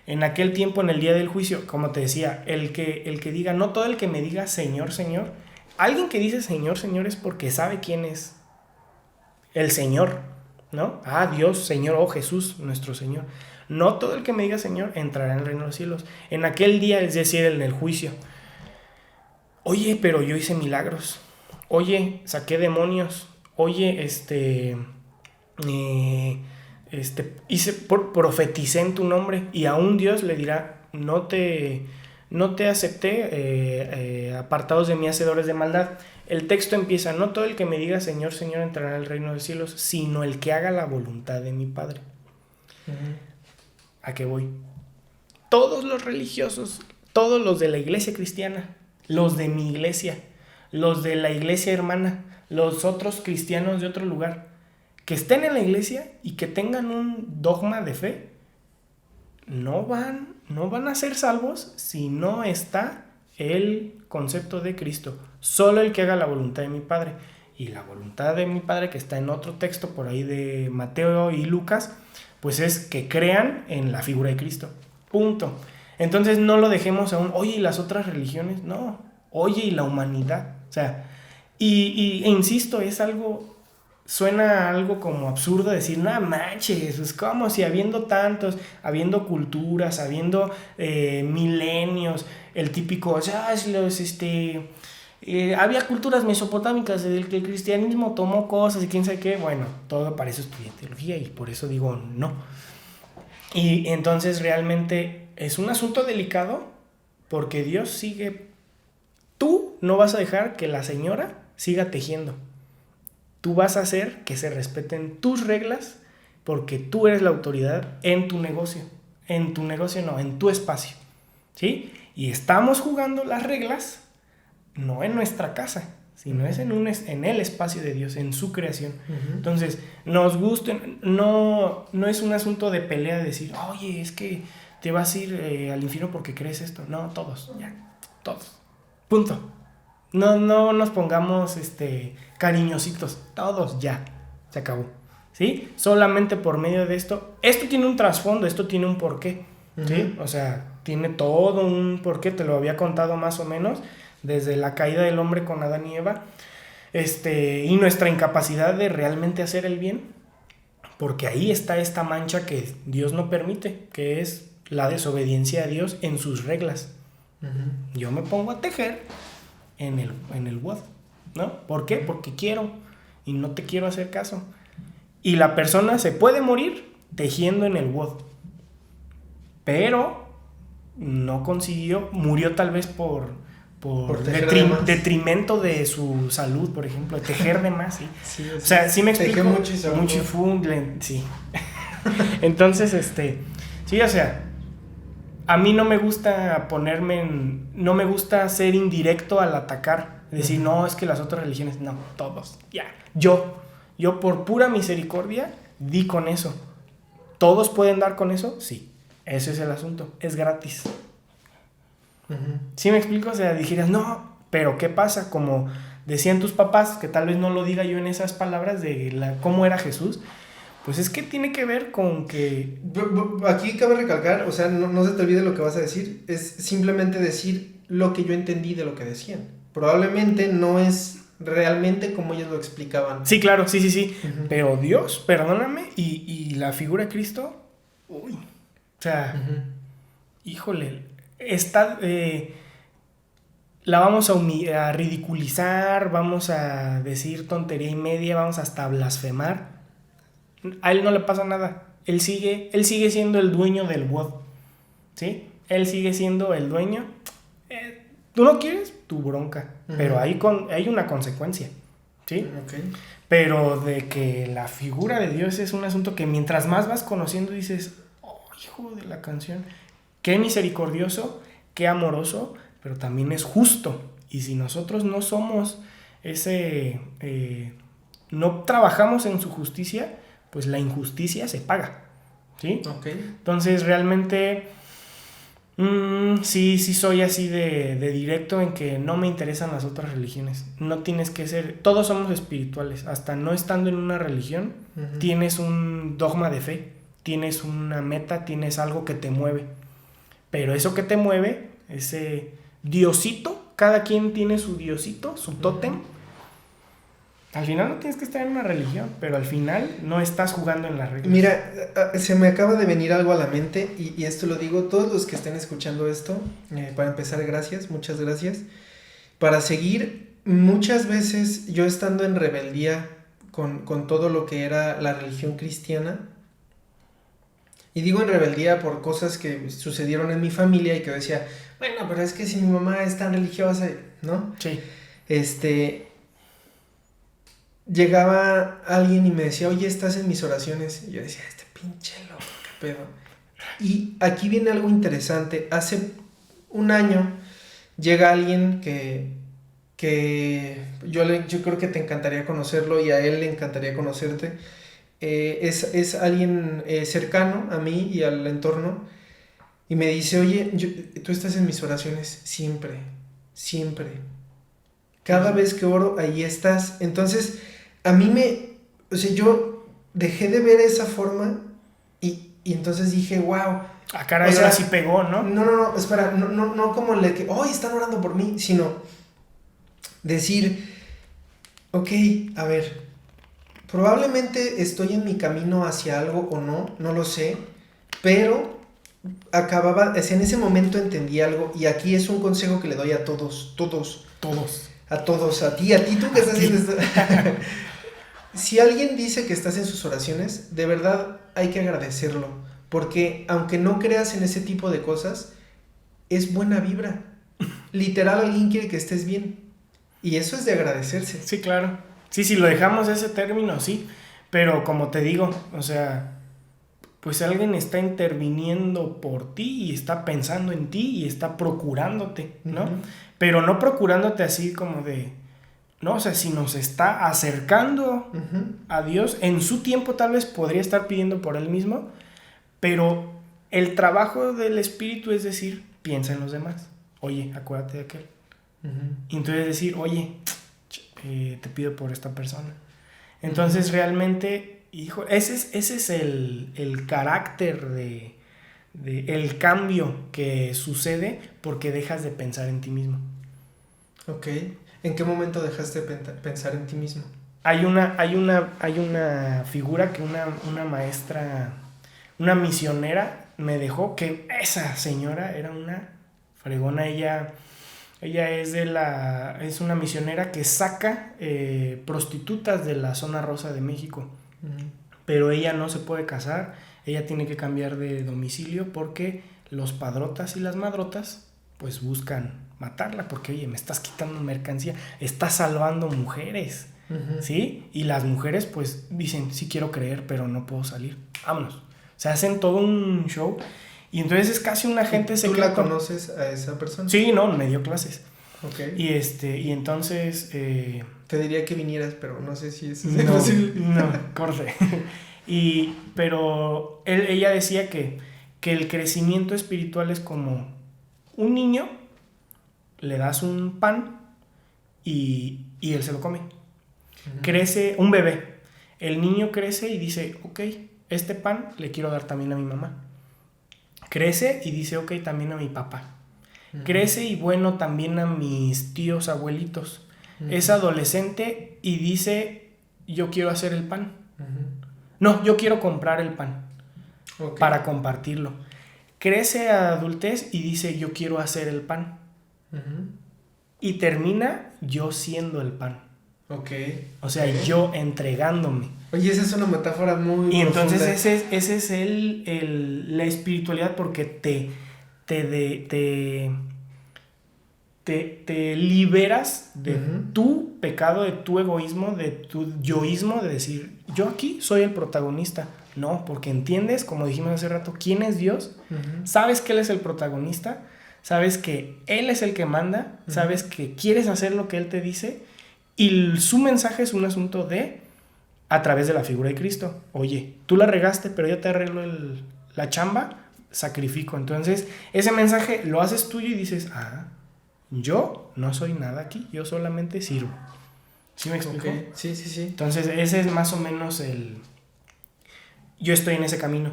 En aquel tiempo, en el día del juicio, como te decía, el que diga, no todo el que me diga Señor, Señor, alguien que dice Señor, Señor es porque sabe quién es el Señor, ¿no? Dios, Señor, Jesús, nuestro Señor. No todo el que me diga Señor entrará en el reino de los cielos. En aquel día, es decir, en el juicio, oye, pero yo hice milagros, oye, saqué demonios, oye, profeticé en tu nombre, y aún Dios le dirá, no te acepté, apartados de mí, hacedores de maldad. El texto empieza, no todo el que me diga Señor, Señor entrará en el reino de los cielos, sino el que haga la voluntad de mi Padre. Uh-huh. ¿A qué voy? Todos los religiosos, todos los de la iglesia cristiana, los de mi iglesia, los de la iglesia hermana, los otros cristianos de otro lugar, que estén en la iglesia y que tengan un dogma de fe, no van a ser salvos si no está el concepto de Cristo. Solo el que haga la voluntad de mi Padre. Y la voluntad de mi Padre, que está en otro texto por ahí de Mateo y Lucas, pues es que crean en la figura de Cristo. Punto. Entonces no lo dejemos aún, oye, ¿y las otras religiones? No. Oye, ¿y la humanidad? O sea, e insisto, es algo... Suena algo como absurdo decir, no manches, es como si habiendo tantos, habiendo culturas, habiendo milenios, el típico, o sea, había culturas mesopotámicas del que el cristianismo tomó cosas y quién sabe qué. Bueno, todo para eso estudié teología y por eso digo no. Y entonces realmente es un asunto delicado porque Dios sigue. Tú no vas a dejar que la señora siga tejiendo. Tú vas a hacer que se respeten tus reglas porque tú eres la autoridad en tu negocio. En tu negocio no, en tu espacio. ¿Sí? Y estamos jugando las reglas no en nuestra casa, sino es en el espacio de Dios, en su creación. Uh-huh. Entonces, nos gusten, no es un asunto de pelea de decir, oye, es que te vas a ir al infierno porque crees esto. No, todos, ya, todos. Punto. No nos pongamos cariñositos, todos ya, se acabó, ¿sí? Solamente por medio de esto tiene un trasfondo, esto tiene un porqué, ¿sí? O sea, tiene todo un porqué, te lo había contado más o menos, desde la caída del hombre con Adán y Eva, y nuestra incapacidad de realmente hacer el bien, porque ahí está esta mancha que Dios no permite, que es la desobediencia a Dios en sus reglas. Yo me pongo a tejer en el WOD, ¿no? ¿Por qué? Porque quiero y no te quiero hacer caso. Y la persona se puede morir tejiendo en el WOD, pero no consiguió, murió tal vez por detrimento de su salud, por ejemplo, tejer de más, ¿sí? Sí, o sea, sí me explico. Mucho sí. Entonces, sí, o sea, a mí no me gusta no me gusta ser indirecto al atacar, decir, no, es que las otras religiones, no, todos, ya. Yo por pura misericordia di con eso. ¿Todos pueden dar con eso? Sí, ese es el asunto, es gratis. ¿Sí me explico? O sea, dijeras, no, pero ¿qué pasa? Como decían tus papás, que tal vez no lo diga yo en esas palabras de cómo era Jesús, pues es que tiene que ver con que... Aquí cabe recalcar, o sea, no se te olvide lo que vas a decir, es simplemente decir lo que yo entendí de lo que decían. Probablemente no es realmente como ellos lo explicaban. Sí, claro, sí. Pero Dios, perdóname, y la figura de Cristo, uy, o sea, híjole, la vamos a ridiculizar, vamos a decir tontería y media, vamos hasta a blasfemar. A él no le pasa nada. Él sigue siendo el dueño del WOD, ¿sí? Él sigue siendo el dueño. ¿Tú no quieres? Tu bronca. Pero hay una consecuencia, ¿sí? Okay. Pero de que la figura de Dios es un asunto que mientras más vas conociendo dices, oh, hijo de la canción, qué misericordioso, qué amoroso, pero también es justo. Y si nosotros no somos no trabajamos en su justicia, pues la injusticia se paga, ¿sí? Okay. Entonces realmente sí soy así de directo en que no me interesan las otras religiones. No tienes que ser, todos somos espirituales, hasta no estando en una religión, tienes un dogma de fe, tienes una meta, tienes algo que te mueve. Pero eso que te mueve, ese diosito, cada quien tiene su diosito, su tótem. Al final no tienes que estar en una religión, pero al final no estás jugando en las reglas. Mira, se me acaba de venir algo a la mente y esto lo digo, todos los que estén escuchando esto, para empezar, gracias, muchas gracias. Para seguir, muchas veces yo estando en rebeldía con todo lo que era la religión cristiana, y digo en rebeldía por cosas que sucedieron en mi familia y que decía, bueno, pero es que si mi mamá es tan religiosa, ¿no? Sí. Llegaba alguien y me decía, oye, ¿estás en mis oraciones? Y yo decía, este pinche loco, qué pedo. Y aquí viene algo interesante. Hace un año llega alguien que yo creo que te encantaría conocerlo y a él le encantaría conocerte. Es alguien cercano a mí y al entorno. Y me dice, oye, tú estás en mis oraciones siempre. Cada vez que oro, ahí estás. Entonces, a mí o sea, yo dejé de ver esa forma y entonces dije, wow. Ah, caray, ahora sí pegó, ¿no? No, espera, no como el de que, están orando por mí, sino decir, ok, a ver, probablemente estoy en mi camino hacia algo o no lo sé, pero en ese momento entendí algo y aquí es un consejo que le doy a todos. A todos, a ti tú que estás haciendo esto. Si alguien dice que estás en sus oraciones, de verdad hay que agradecerlo, porque aunque no creas en ese tipo de cosas, es buena vibra. Literal, alguien quiere que estés bien, y eso es de agradecerse. Sí, claro. Sí, si lo dejamos ese término, sí, pero como te digo, o sea, pues alguien está interviniendo por ti y está pensando en ti y está procurándote, ¿no? Pero no procurándote así como de... No, o sea, si nos está acercando a Dios, en su tiempo tal vez podría estar pidiendo por él mismo, pero el trabajo del Espíritu es decir, piensa en los demás. Oye, acuérdate de aquel. Y entonces decir, oye, te pido por esta persona. Entonces realmente, hijo, ese es el carácter de el cambio que sucede porque dejas de pensar en ti mismo. Ok. ¿En qué momento dejaste de pensar en ti mismo? Hay una figura que una maestra, una misionera me dejó, que esa señora era una fregona. Ella es una misionera que saca prostitutas de la zona rosa de México. Pero ella no se puede casar, ella tiene que cambiar de domicilio porque los padrotas y las madrotas pues buscan matarla porque, oye, me estás quitando mercancía, estás salvando mujeres, ¿sí? Y las mujeres pues dicen, sí quiero creer, pero no puedo salir, vámonos. Se hacen todo un show y entonces es casi un agente secreto. ¿Tú la conoces a esa persona? Sí, no, me dio clases. Ok. Y entonces... te diría que vinieras, pero no sé si es posible. No, corre. Pero ella decía que el crecimiento espiritual es como un niño, le das un pan y él se lo come. Crece un bebé. El niño crece y dice, ok, este pan le quiero dar también a mi mamá. Crece y dice, ok, también a mi papá. Crece y bueno, también a mis tíos, abuelitos. Es adolescente y dice, yo quiero hacer el pan. No, yo quiero comprar el pan para compartirlo. Crece a adultez y dice, yo quiero hacer el pan. Y termina yo siendo el pan. O sea, yo entregándome. Oye, esa es una metáfora muy Y profunda. entonces ese es la espiritualidad porque te liberas de tu pecado, de tu egoísmo, de tu yoísmo, de decir, yo aquí soy el protagonista. No, porque entiendes, como dijimos hace rato, quién es Dios, sabes que Él es el protagonista, sabes que Él es el que manda, sabes que quieres hacer lo que Él te dice, y su mensaje es un asunto de, a través de la figura de Cristo. Oye, tú la regaste, pero yo te arreglo la chamba, sacrifico. Entonces, ese mensaje lo haces tuyo y dices, yo no soy nada aquí, yo solamente sirvo. ¿Sí me explico? Sí. Entonces, ese es más o menos yo estoy en ese camino.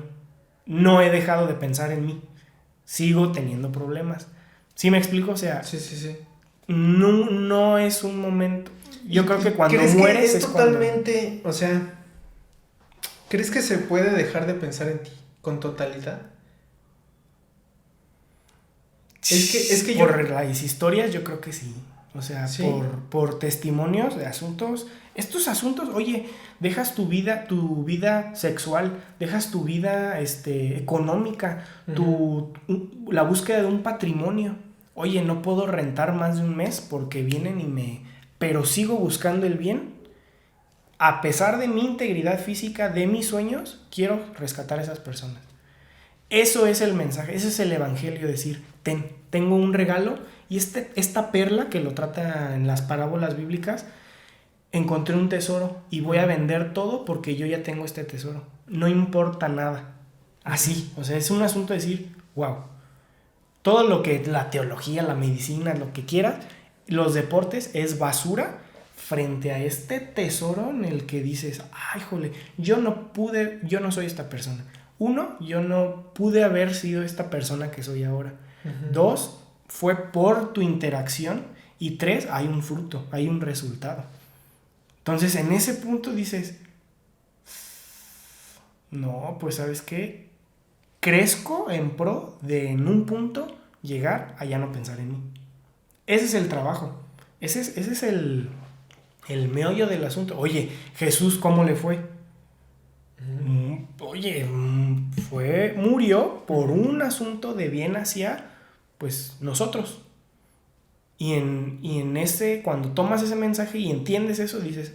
No he dejado de pensar en mí. Sigo teniendo problemas. ¿Sí me explico? O sea, sí. No es un momento. Yo creo que cuando mueres es totalmente, o sea, ¿crees que se puede dejar de pensar en ti con totalidad? Es que por las historias yo creo que sí. O sea, ¿sí? por testimonios de asuntos. Estos asuntos, oye, dejas tu vida sexual, dejas tu vida económica, la búsqueda de un patrimonio. Oye, no puedo rentar más de un mes porque vienen pero sigo buscando el bien. A pesar de mi integridad física, de mis sueños, quiero rescatar a esas personas. Eso es el mensaje, ese es el evangelio, decir, tengo un regalo y esta perla que lo trata en las parábolas bíblicas, encontré un tesoro y voy a vender todo porque yo ya tengo este tesoro. No importa nada. Así, o sea, es un asunto de decir, wow. Todo lo que la teología, la medicina, lo que quieras, los deportes es basura frente a este tesoro en el que dices, ay, jole, yo no soy esta persona. 1, yo no pude haber sido esta persona que soy ahora. 2, fue por tu interacción. Y 3, hay un fruto, hay un resultado. Entonces, en ese punto dices, no, pues, ¿sabes qué? Crezco en pro de en un punto llegar a ya no pensar en mí. Ese es el trabajo. Ese es el meollo del asunto. Oye, Jesús, ¿cómo le fue? Oye, murió por un asunto de bien hacia, pues, nosotros. Y en ese, cuando tomas ese mensaje y entiendes eso, dices,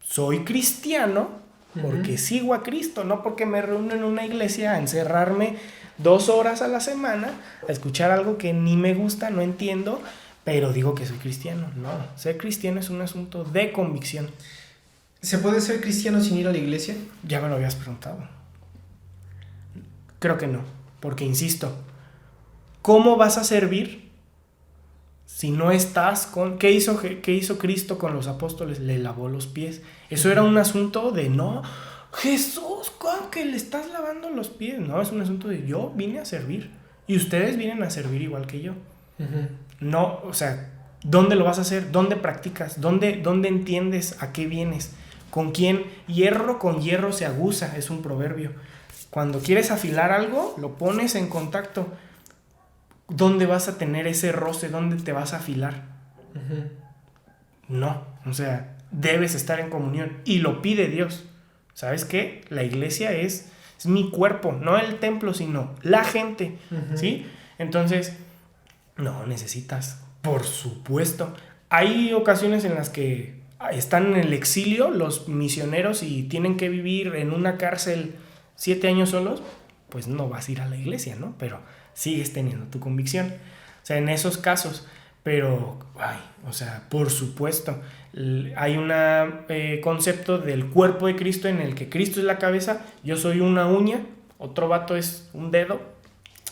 soy cristiano porque sigo a Cristo, no porque me reúno en una iglesia a encerrarme 2 horas a la semana a escuchar algo que ni me gusta, no entiendo, pero digo que soy cristiano. No, ser cristiano es un asunto de convicción. ¿Se puede ser cristiano sin ir a la iglesia? Ya me lo habías preguntado. Creo que no, porque insisto, ¿cómo vas a servir Si no estás con... ¿Qué hizo Cristo con los apóstoles? Le lavó los pies. Eso era un asunto de no... Jesús, ¿cómo que le estás lavando los pies? No, es un asunto de yo vine a servir. Y ustedes vienen a servir igual que yo. Uh-huh. No, o sea, ¿dónde lo vas a hacer? ¿Dónde practicas? ¿Dónde entiendes a qué vienes? ¿Con quién? Hierro con hierro se aguza, es un proverbio. Cuando quieres afilar algo, lo pones en contacto. ¿Dónde vas a tener ese roce? ¿Dónde te vas a afilar? Uh-huh. No, o sea, debes estar en comunión. Y lo pide Dios. ¿Sabes qué? La iglesia es mi cuerpo, no el templo, sino la gente. Uh-huh. ¿Sí? Entonces, no necesitas, por supuesto. Hay ocasiones en las que están en el exilio los misioneros y tienen que vivir en una cárcel 7 años solos, pues no vas a ir a la iglesia, ¿no? Pero sigues teniendo tu convicción. O sea, en esos casos, pero, o sea, por supuesto, hay un concepto del cuerpo de Cristo en el que Cristo es la cabeza, yo soy una uña, otro vato es un dedo,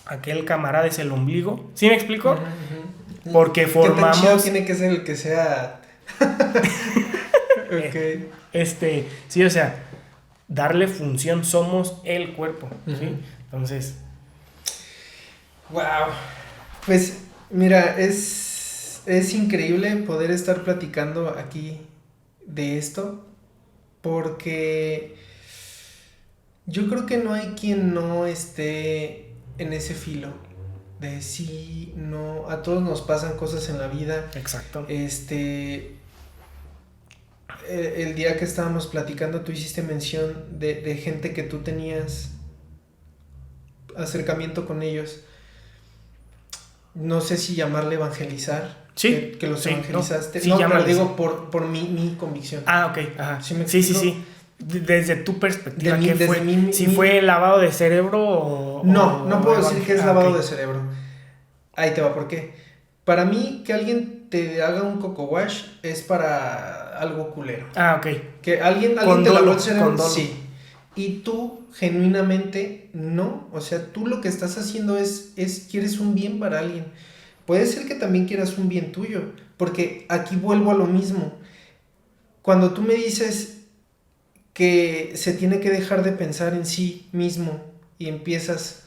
aquel camarada es el ombligo. ¿Sí me explico? Uh-huh. Porque formamos... ¿Qué tan chido tiene que ser el que sea? Okay. Sí, o sea, darle función, somos el cuerpo, uh-huh. ¿Sí? Entonces... Wow. Pues, mira, es increíble poder estar platicando aquí de esto, porque yo creo que no hay quien no esté en ese filo de sí, no, a todos nos pasan cosas en la vida. Exacto. El día que estábamos platicando, tú hiciste mención de gente que tú tenías acercamiento con ellos. No sé si llamarle evangelizar. Sí. Que los evangelizaste. No, sí, no, pero digo por mi convicción. Ah, ok. Ajá. Sí. Desde tu perspectiva, ¿qué fue? ¿Si fue lavado de cerebro o...? No puedo decir que es lavado de cerebro. Ahí te va, ¿por qué? Para mí, que alguien te haga un coco wash es para algo culero. Ah, ok. Que alguien te lavó el cerebro, sí. Y tú, genuinamente, no. O sea, tú lo que estás haciendo es quieres un bien para alguien. Puede ser que también quieras un bien tuyo. Porque aquí vuelvo a lo mismo. Cuando tú me dices que se tiene que dejar de pensar en sí mismo y empiezas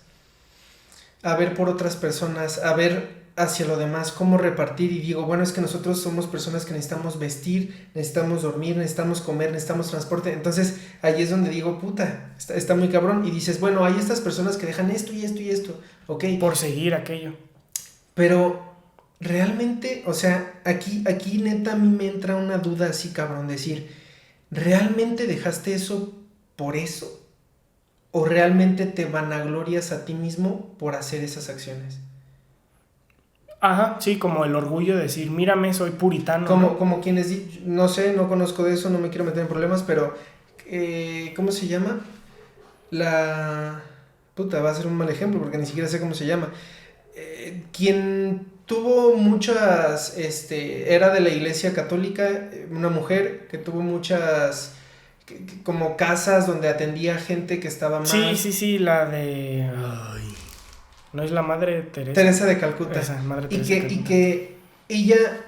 a ver por otras personas, a ver hacia lo demás, cómo repartir, y digo, bueno, es que nosotros somos personas que necesitamos vestir, necesitamos dormir, necesitamos comer, necesitamos transporte. Entonces ahí es donde digo, puta, está muy cabrón. Y dices, bueno, hay estas personas que dejan esto y esto y esto, ok, por seguir aquello. Pero realmente, o sea, aquí neta a mí me entra una duda así, cabrón, decir, ¿realmente dejaste eso por eso? ¿O realmente te vanaglorias a ti mismo por hacer esas acciones? Ajá, sí, como el orgullo de decir, mírame, soy puritano. Como quienes, no sé, no conozco de eso, no me quiero meter en problemas, pero, ¿cómo se llama? Puta, va a ser un mal ejemplo porque ni siquiera sé cómo se llama. Quien tuvo muchas, era de la iglesia católica, una mujer que tuvo muchas, como casas donde atendía gente que estaba mal. Sí, la de... Ay, ¿no es la madre Teresa? Teresa de Calcuta. Madre Teresa de Calcuta. Y que ella,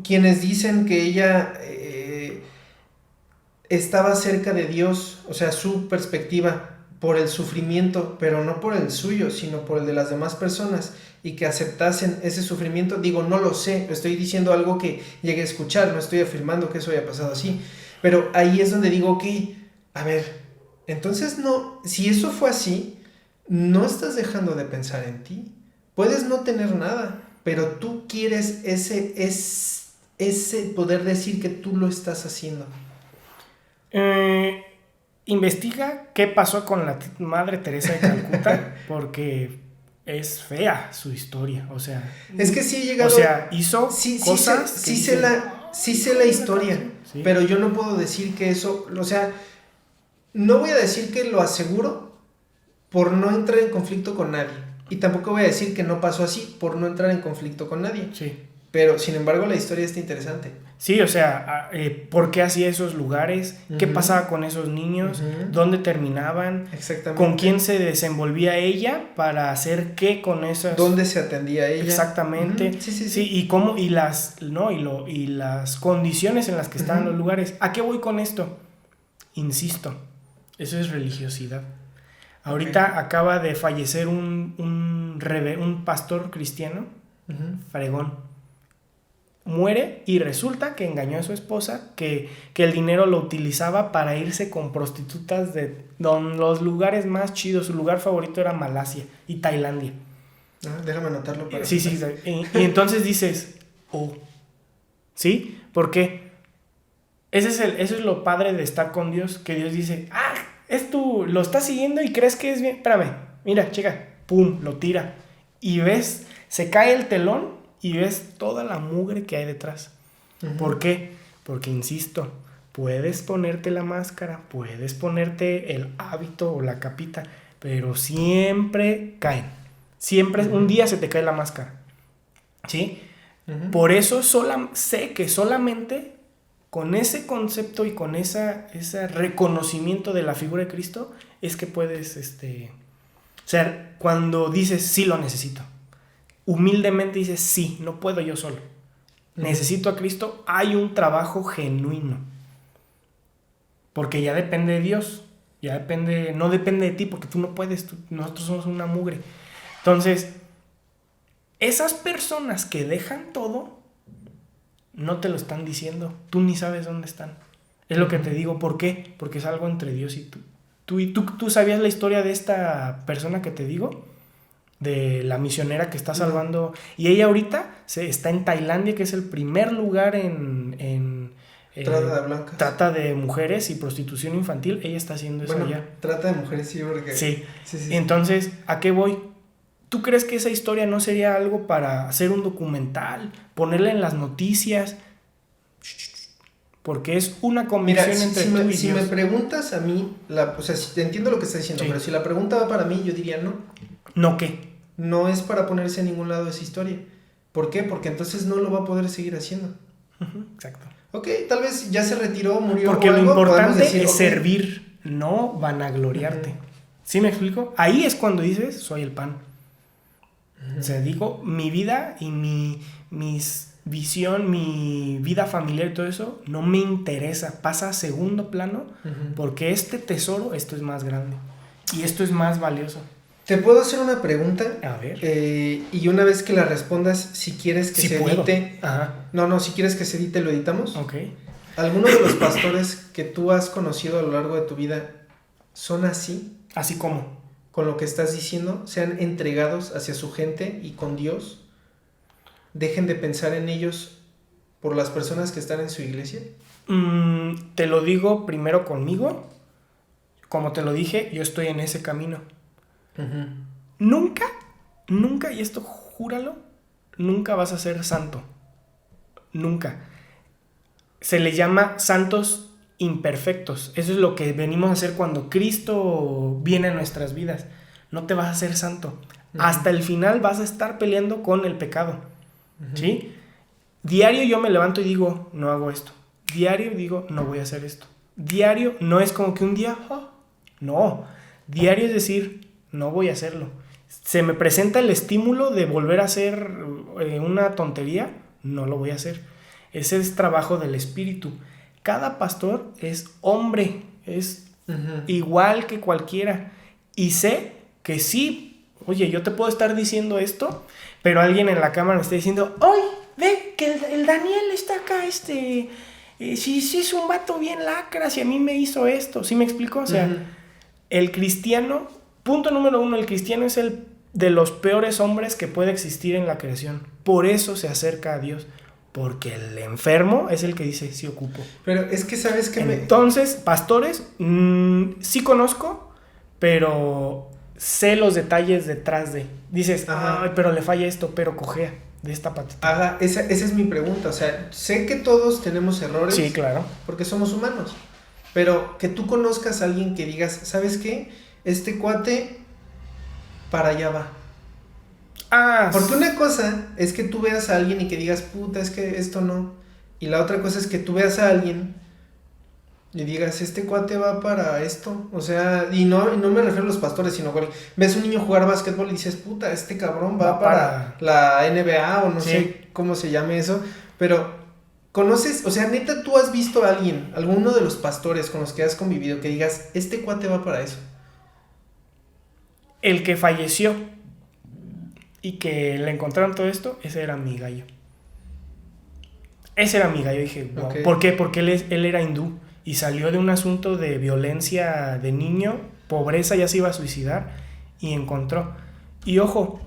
quienes dicen que ella estaba cerca de Dios, o sea, su perspectiva por el sufrimiento, pero no por el suyo, sino por el de las demás personas, y que aceptasen ese sufrimiento. Digo, no lo sé, estoy diciendo algo que llegué a escuchar, no estoy afirmando que eso haya pasado así, pero ahí es donde digo, ok, a ver, entonces no, si eso fue así, no estás dejando de pensar en ti. Puedes no tener nada, pero tú quieres ese poder decir que tú lo estás haciendo. Investiga qué pasó con la madre Teresa de Calcuta, porque es fea su historia, o sea... Es que sí he llegado... O sea, hizo cosas... Sí sé la historia, sí. Pero yo no puedo decir que eso... O sea, no voy a decir que lo aseguro por no entrar en conflicto con nadie. Y tampoco voy a decir que no pasó así por no entrar en conflicto con nadie. Sí. Pero, sin embargo, la historia está interesante. Sí, o sea, ¿por qué hacía esos lugares? ¿Qué pasaba con esos niños? ¿Dónde terminaban? Exactamente. ¿Con quién se desenvolvía ella para hacer qué con esas? ¿Dónde se atendía ella? Exactamente. Sí. Y cómo, y las, ¿no? Y las condiciones en las que estaban los lugares. ¿A qué voy con esto? Insisto, eso es religiosidad. Ahorita acaba de fallecer un pastor cristiano, fregón. Muere y resulta que engañó a su esposa, que el dinero lo utilizaba para irse con prostitutas de los lugares más chidos. Su lugar favorito era Malasia y Tailandia. Déjame anotarlo para... Sí. Y entonces dices, ¿sí? ¿Por qué? Eso es lo padre de estar con Dios, que Dios dice, lo estás siguiendo y crees que es bien. Espérame, mira, checa, pum, lo tira. Y ves, se cae el telón y ves toda la mugre que hay detrás. ¿Por qué? Porque, insisto, puedes ponerte la máscara, puedes ponerte el hábito o la capita, pero siempre caen. Siempre, un día se te cae la máscara. ¿Sí? Por eso sé que solamente con ese concepto y con ese reconocimiento de la figura de Cristo es que puedes, o sea, cuando dices, sí lo necesito. Humildemente dices, sí, no puedo yo solo. Necesito a Cristo. Hay un trabajo genuino. Porque ya depende de Dios. No depende de ti porque tú no puedes. Nosotros somos una mugre. Entonces, esas personas que dejan todo, no te lo están diciendo. Tú ni sabes dónde están. Es lo que te digo. ¿Por qué? Porque es algo entre Dios y tú. ¿Tú sabías la historia de esta persona que te digo? De la misionera que está salvando. Y ella ahorita está en Tailandia, que es el primer lugar en trata de blancas. Trata de mujeres y prostitución infantil. Ella está haciendo eso allá. Trata de mujeres, sí, porque... Sí. Entonces, ¿a qué voy? ¿Tú crees que esa historia no sería algo para hacer un documental? Ponerla en las noticias. Porque es una convicción entre tú y Dios. Si me preguntas a mí, o sea, si te entiendo lo que estás diciendo, pero si la pregunta va para mí, yo diría no. ¿No qué? No es para ponerse a ningún lado esa historia. ¿Por qué? Porque entonces no lo va a poder seguir haciendo. Exacto. Ok, tal vez ya se retiró, murió. Porque lo importante es servir, no vanagloriarte. ¿Sí me explico? Ahí es cuando dices, soy el pan. O sea, digo, mi vida y mi visión, mi vida familiar y todo eso, no me interesa. Pasa a segundo plano porque este tesoro, esto es más grande. Y esto es más valioso. ¿Te puedo hacer una pregunta? A ver. Y una vez que la respondas, si quieres que se edite... Ajá. No, si quieres que se edite, lo editamos. Ok. ¿Algunos de los pastores que tú has conocido a lo largo de tu vida son así? ¿Así como? Con lo que estás diciendo, sean entregados hacia su gente y con Dios. Dejen de pensar en ellos por las personas que están en su iglesia. Te lo digo primero conmigo. Como te lo dije, yo estoy en ese camino. Nunca, y esto júralo, nunca vas a ser santo. Nunca. Se le llama santos imperfectos. Eso es lo que venimos a hacer cuando Cristo viene a nuestras vidas. No te vas a hacer santo. Hasta el final vas a estar peleando con el pecado. ¿Sí? Diario yo me levanto y digo, no hago esto. Diario digo, no voy a hacer esto. Diario no es como que un día, no. Diario es decir, no voy a hacerlo. Se me presenta el estímulo de volver a hacer una tontería, no lo voy a hacer. Ese es trabajo del espíritu. Cada pastor es hombre, es igual que cualquiera. Y sé que sí, oye, yo te puedo estar diciendo esto, pero alguien en la cámara me está diciendo, ¡ay, ve que el Daniel está acá, sí es un vato bien lacra, si a mí me hizo esto! ¿Sí me explico? O sea, el cristiano, punto número 1, el cristiano es el de los peores hombres que puede existir en la creación. Por eso se acerca a Dios. Porque el enfermo es el que dice, sí ocupo. Pero es que sabes que Entonces, pastores, sí conozco, pero sé los detalles detrás de. Dices, ay, pero le falla esto, pero cojea de esta patita. Esa es mi pregunta. O sea, sé que todos tenemos errores. Sí, claro. Porque somos humanos. Pero que tú conozcas a alguien que digas, ¿sabes qué? Este cuate para allá va. Porque una cosa es que tú veas a alguien y que digas, puta, es que esto no. Y la otra cosa es que tú veas a alguien y digas, este cuate va para esto. O sea, y no me refiero a los pastores, sino que ves un niño jugar básquetbol y dices, puta, este cabrón va para la NBA o no sé cómo se llame eso. Pero, ¿conoces? O sea, neta, tú has visto a alguien, alguno de los pastores con los que has convivido, que digas, este cuate va para eso. El que falleció y que le encontraron todo esto, ese era mi gallo. Ese era mi gallo. Dije, wow. Okay. ¿Por qué? Porque él era hindú y salió de un asunto de violencia de niño, pobreza, ya se iba a suicidar y encontró. Y ojo,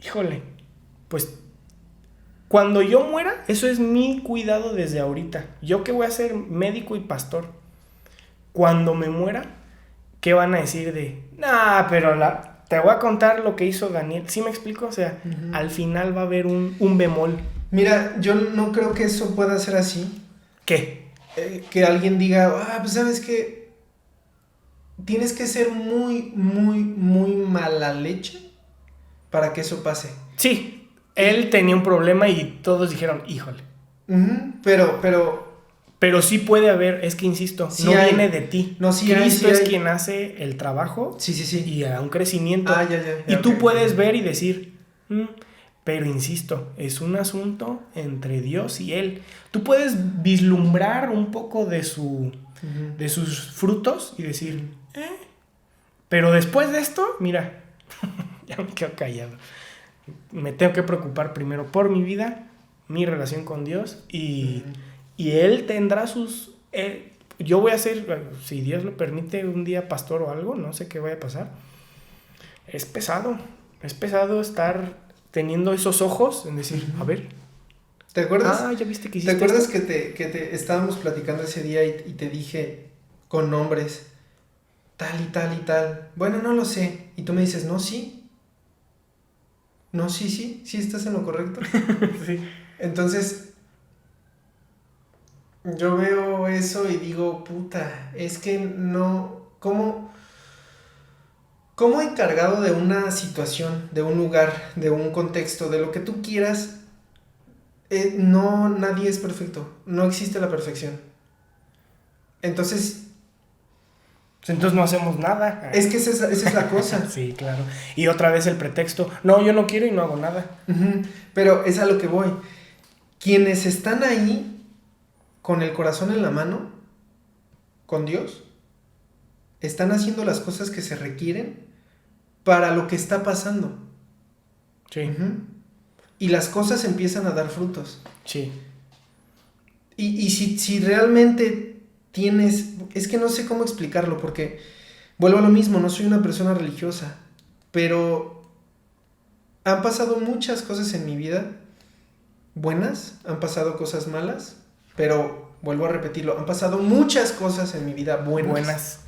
híjole, pues cuando yo muera, eso es mi cuidado desde ahorita. Yo que voy a ser médico y pastor, cuando me muera, ¿qué van a decir de, nah, pero te voy a contar lo que hizo Daniel? ¿Sí me explico? O sea, al final va a haber un bemol. Mira, yo no creo que eso pueda ser así. ¿Qué? Que alguien diga, pues sabes que tienes que ser muy, muy, muy mala leche para que eso pase. Sí, él tenía un problema y todos dijeron, híjole. Pero sí puede haber, es que insisto, sí no viene de ti. No, sí Cristo hay, es quien hace el trabajo. Sí. Y a un crecimiento. Ya, y tú puedes ver y decir, pero insisto, es un asunto entre Dios y él. Tú puedes vislumbrar un poco de de sus frutos y decir, pero después de esto, mira, ya me quedo callado. Me tengo que preocupar primero por mi vida, mi relación con Dios y él tendrá sus... yo voy a ser, si Dios lo permite, un día pastor o algo, no sé qué vaya a pasar. Es pesado estar teniendo esos ojos en decir, a ver. ¿Te acuerdas? Ya viste que hiciste. ¿Te acuerdas que te estábamos platicando ese día y te dije con nombres tal y tal y tal? Bueno, no lo sé. Y tú me dices, no, sí. No, sí estás en lo correcto. Sí. Entonces, yo veo eso y digo, puta, es que no, ¿cómo encargado de una situación, de un lugar, de un contexto, de lo que tú quieras, no, nadie es perfecto, no existe la perfección. Entonces no hacemos nada. Es que esa es la cosa. Sí, claro. Y otra vez el pretexto, no, yo no quiero y no hago nada. Pero es a lo que voy. Quienes están ahí con el corazón en la mano, con Dios, están haciendo las cosas que se requieren para lo que está pasando. Sí. Y las cosas empiezan a dar frutos. Sí. Y si realmente tienes... Es que no sé cómo explicarlo, porque vuelvo a lo mismo, no soy una persona religiosa, pero han pasado muchas cosas en mi vida buenas, han pasado cosas malas, pero vuelvo a repetirlo, han pasado muchas cosas en mi vida buenas.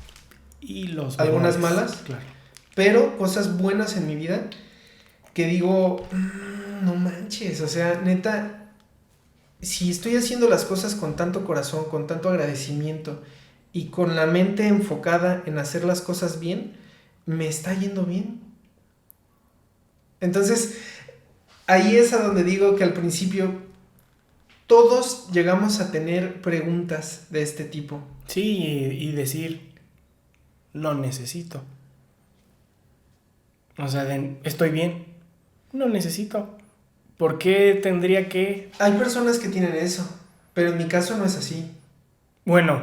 Y algunas malas, claro. Pero cosas buenas en mi vida que digo, no manches, o sea, neta, si estoy haciendo las cosas con tanto corazón, con tanto agradecimiento y con la mente enfocada en hacer las cosas bien, me está yendo bien. Entonces, ahí es a donde digo que al principio todos llegamos a tener preguntas de este tipo. Sí, y decir, no necesito. O sea, estoy bien, no necesito. ¿Por qué tendría que...? Hay personas que tienen eso, pero en mi caso no es así. Bueno,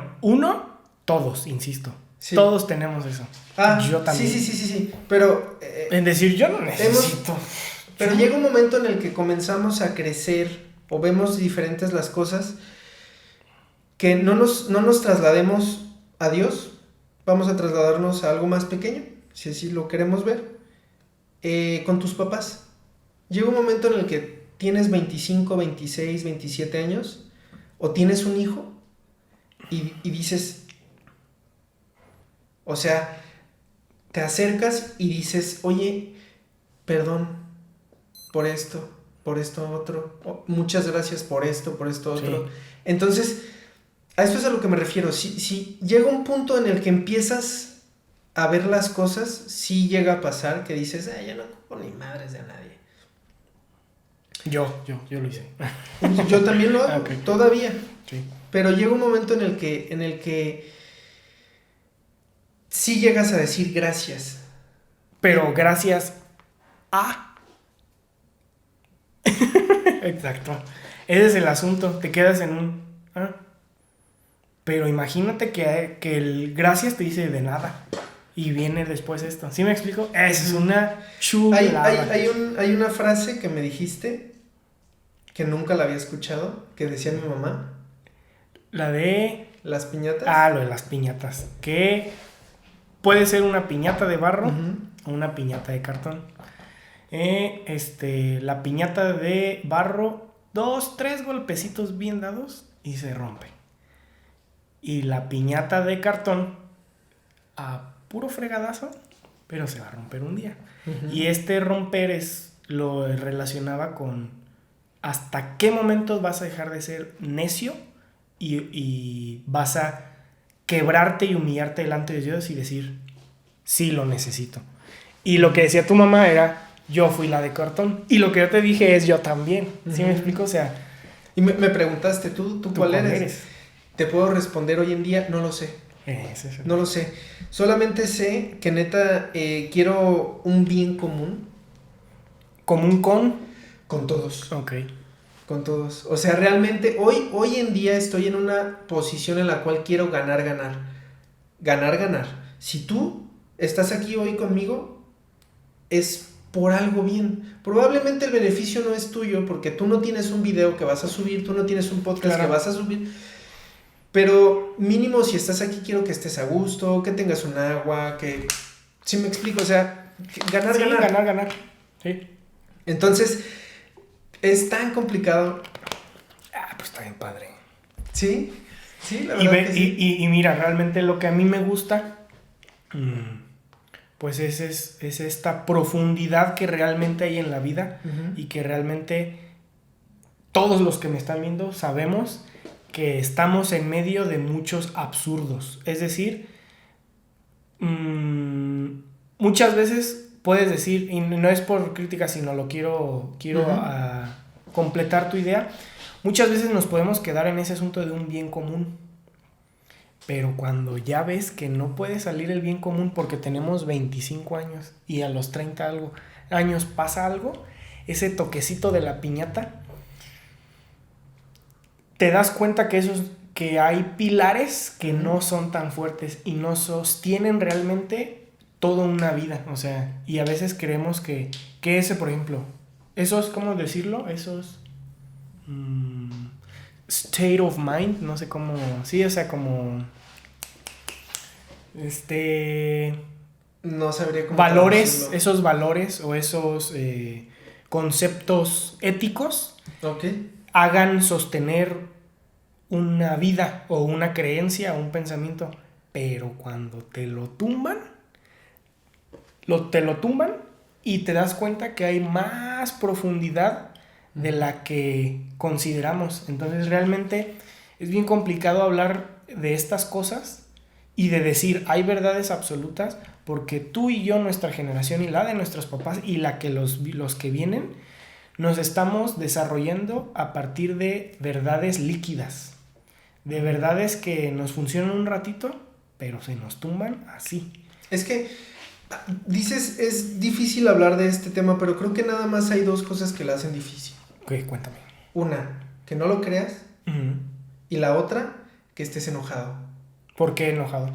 todos, insisto. Sí. Todos tenemos eso. Yo también. Sí. Pero... en decir, yo no necesito. Pero llega un momento en el que comenzamos a crecer o vemos diferentes las cosas, que no nos traslademos a Dios, vamos a trasladarnos a algo más pequeño, si así lo queremos ver. Con tus papás. Llega un momento en el que tienes 25, 26, 27 años o tienes un hijo y dices, o sea, te acercas y dices, oye, perdón por esto otro, muchas gracias por esto otro. Sí. Entonces, a esto es a lo que me refiero. Si llega un punto en el que empiezas a ver las cosas, sí llega a pasar que dices, yo no ocupo ni madres de nadie. Yo lo hice. Yo también lo hago, Okay. todavía. Sí. Pero llega un momento en el que sí llegas a decir gracias. Pero gracias a... Exacto. Ese es el asunto. Te quedas en un... Pero imagínate que el gracias te dice de nada. Y viene después esto. ¿Sí me explico? Esa es una chulada. Hay una frase que me dijiste que nunca la había escuchado, que decía mi mamá. La de... Las piñatas. Lo de las piñatas. Que puede ser una piñata de barro o una piñata de cartón. La piñata de barro, 2, 3 golpecitos bien dados y se rompe. Y la piñata de cartón, a puro fregadazo, pero se va a romper un día. Y romper lo relacionaba con hasta qué momento vas a dejar de ser necio y vas a quebrarte y humillarte delante de Dios y decir, sí lo necesito. Y lo que decía tu mamá era, yo fui la de cartón. Y lo que yo te dije es, yo también. ¿Sí me explico? O sea... Y me preguntaste, ¿tú cuál eres? Te puedo responder hoy en día, no lo sé. No lo sé. Solamente sé que neta quiero un bien común. ¿Común con? Con todos. Ok. Con todos. O sea, realmente hoy en día estoy en una posición en la cual quiero ganar. Ganar. Si tú estás aquí hoy conmigo, es por algo bien. Probablemente el beneficio no es tuyo porque tú no tienes un video que vas a subir, tú no tienes un podcast que vas a subir. Pero mínimo si estás aquí quiero que estés a gusto, que tengas un agua, que... ¿Sí me explico? O sea, ganar. Sí. Entonces, es tan complicado. Pues está bien padre. Sí, la verdad que sí. Y mira, realmente lo que a mí me gusta, pues es esta profundidad que realmente hay en la vida y que realmente todos los que me están viendo sabemos que estamos en medio de muchos absurdos. Es decir, muchas veces puedes decir, y no es por crítica, sino lo quiero completar tu idea, muchas veces nos podemos quedar en ese asunto de un bien común. Pero cuando ya ves que no puede salir el bien común porque tenemos 25 años y a los 30 años pasa algo, ese toquecito de la piñata, te das cuenta que hay pilares que no son tan fuertes y no sostienen realmente toda una vida. O sea, y a veces creemos que ese, por ejemplo, esos, ¿cómo decirlo? Esos state of mind, no sé cómo, sí, o sea, como no sabría cómo valores, traducirlo. esos valores o esos conceptos éticos hagan sostener una vida o una creencia o un pensamiento, pero cuando te lo tumban y te das cuenta que hay más profundidad de la que consideramos. Entonces realmente es bien complicado hablar de estas cosas y de decir hay verdades absolutas, porque tú y yo, nuestra generación y la de nuestros papás y la que los que vienen, nos estamos desarrollando a partir de verdades líquidas, de verdades que nos funcionan un ratito, pero se nos tumban así. Es que dices, es difícil hablar de este tema, pero creo que nada más hay dos cosas que la hacen difícil. Ok, cuéntame. Una, que no lo creas. Y la otra, que estés enojado. ¿Por qué enojado?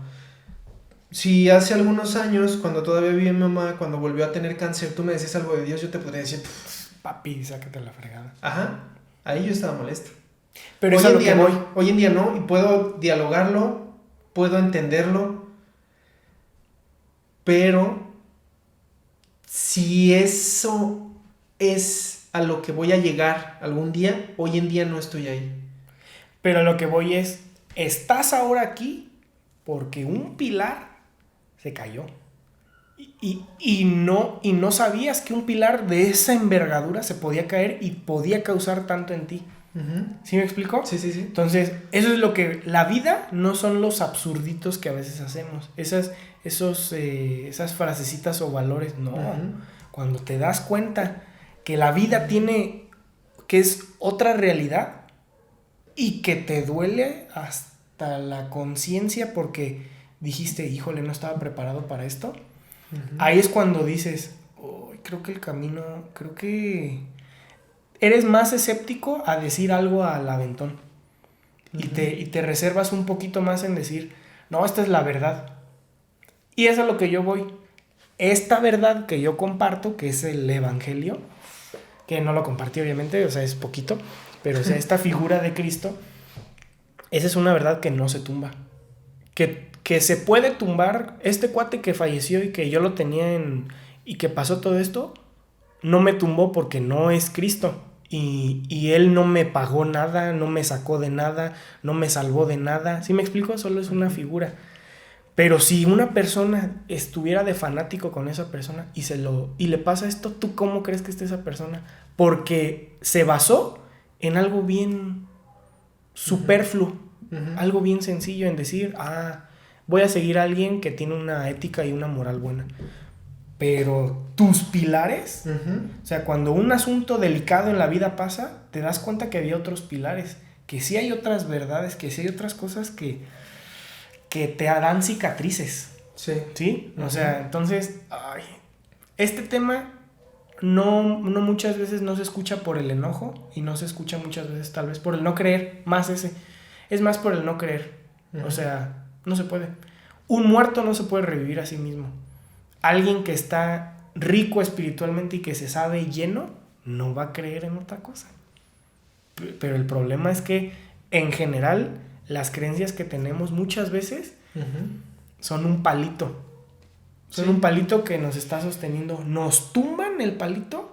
Si hace algunos años, cuando todavía vivía mi mamá, cuando volvió a tener cáncer, tú me decías algo de Dios, yo te podría decir, papi, sácate la fregada. Ajá, ahí yo estaba molesto. Pero hoy en día no, y puedo dialogarlo, puedo entenderlo, pero si eso es a lo que voy a llegar algún día, hoy en día no estoy ahí. Pero lo que voy es, estás ahora aquí porque un pilar se cayó. Y no sabías que un pilar de esa envergadura se podía caer y podía causar tanto en ti. ¿Sí me explico? Sí. Entonces, eso es lo que... La vida no son los absurditos que a veces hacemos. Esas frasecitas o valores, no. Cuando te das cuenta que la vida tiene que es otra realidad y que te duele hasta la conciencia porque dijiste, híjole, no estaba preparado para esto. Ahí es cuando dices, oh, creo que eres más escéptico a decir algo al aventón. Y te reservas un poquito más en decir, no, esta es la verdad. Y eso es a lo que yo voy. Esta verdad que yo comparto, que es el evangelio, que no lo compartí obviamente, o sea, es poquito, pero o sea, esta figura de Cristo, esa es una verdad que no se tumba. Que se puede tumbar. Este cuate que falleció y que yo lo tenía y que pasó todo esto, no me tumbó porque no es Cristo. Y él no me pagó nada, no me sacó de nada, no me salvó de nada. ¿Sí me explico? Solo es una figura. Pero si una persona estuviera de fanático con esa persona y le pasa esto, ¿tú cómo crees que esté esa persona? Porque se basó en algo bien superfluo, algo bien sencillo, en decir, voy a seguir a alguien que tiene una ética y una moral buena. Pero tus pilares, o sea, cuando un asunto delicado en la vida pasa, te das cuenta que había otros pilares, que sí hay otras verdades, que sí hay otras cosas que te dan cicatrices. ¿Sí? O sea, entonces, este tema no muchas veces no se escucha por el enojo y no se escucha muchas veces tal vez por el no creer, es más por el no creer. O sea, no se puede. Un muerto no se puede revivir a sí mismo. Alguien que está rico espiritualmente y que se sabe lleno, no va a creer en otra cosa. Pero el problema es que, en general, las creencias que tenemos muchas veces son un palito. Son un palito que nos está sosteniendo. Nos tumban el palito.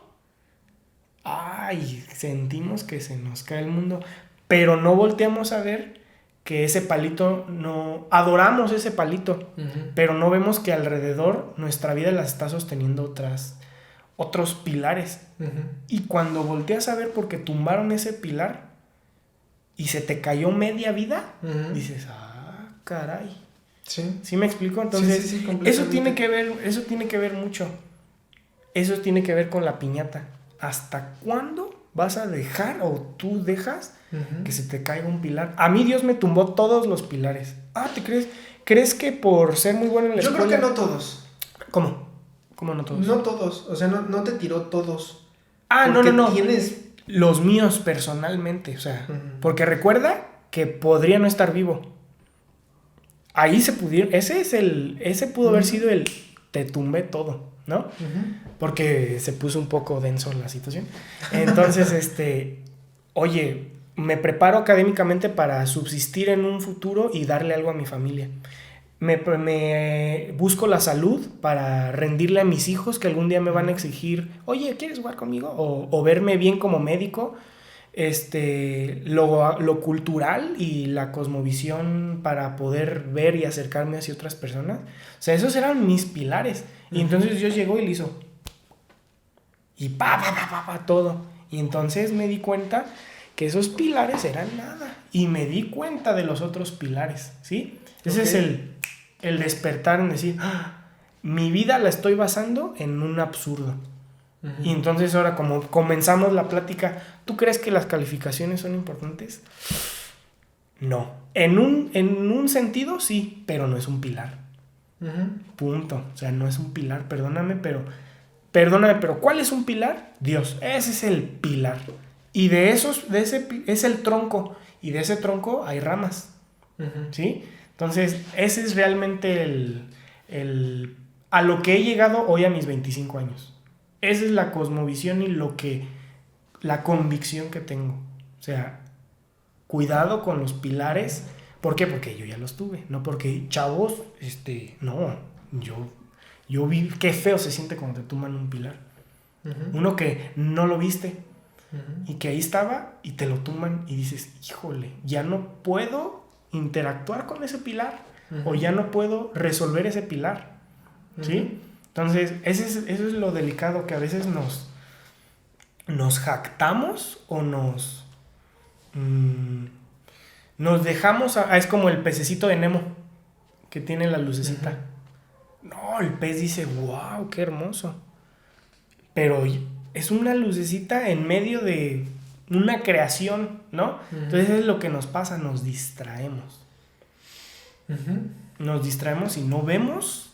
Sentimos que se nos cae el mundo. Pero no volteamos a ver que ese palito no... Adoramos ese palito, pero no vemos que alrededor nuestra vida las está sosteniendo otros pilares. Y cuando volteas a ver porque tumbaron ese pilar y se te cayó media vida, dices, caray. ¿Sí me explico? Entonces, sí, eso tiene que ver mucho. Eso tiene que ver con la piñata. ¿Hasta cuándo vas a dejar o tú dejas que se te caiga un pilar? A mí Dios me tumbó todos los pilares. ¿Te crees? ¿Crees que por ser muy bueno en la escuela? Yo creo que no todos. ¿Cómo? ¿Cómo no todos? No todos, o sea, no te tiró todos. No. Tienes... Los míos personalmente, o sea, porque recuerda que podría no estar vivo. Ahí ese pudo haber sido el te tumbé todo, ¿no? Porque se puso un poco denso la situación. Entonces, oye, me preparo académicamente para subsistir en un futuro y darle algo a mi familia. Me busco la salud para rendirle a mis hijos que algún día me van a exigir, oye, ¿quieres jugar conmigo? O verme bien como médico. Lo cultural y la cosmovisión para poder ver y acercarme hacia otras personas. O sea, esos eran mis pilares. Y entonces Dios llegó y le hizo. Y todo. Y entonces me di cuenta que esos pilares eran nada. Y me di cuenta de los otros pilares, ¿sí? Ese es el despertar en decir, mi vida la estoy basando en un absurdo. Y entonces ahora, como comenzamos la plática, ¿tú crees que las calificaciones son importantes? No. En un sentido sí, pero no es un pilar. Punto. O sea, no es un pilar, perdóname, pero ¿cuál es un pilar? Dios. Ese es el pilar. Y ese es el tronco. Y de ese tronco hay ramas. ¿Sí? Entonces, ese es realmente a lo que he llegado hoy a mis 25 años. Esa es la cosmovisión y la convicción que tengo. O sea, cuidado con los pilares. ¿Por qué? Porque yo ya los tuve. No porque, chavos, no. Yo vi qué feo se siente cuando te tumban un pilar. Uno que no lo viste y que ahí estaba y te lo tumban y dices, híjole, ya no puedo interactuar con ese pilar o ya no puedo resolver ese pilar. ¿Sí? Entonces, eso es lo delicado, que a veces nos jactamos o nos dejamos... es como el pececito de Nemo, que tiene la lucecita. No, el pez dice, wow, qué hermoso. Pero es una lucecita en medio de una creación, ¿no? Uh-huh. Entonces es lo que nos pasa, nos distraemos. Uh-huh. Nos distraemos y no vemos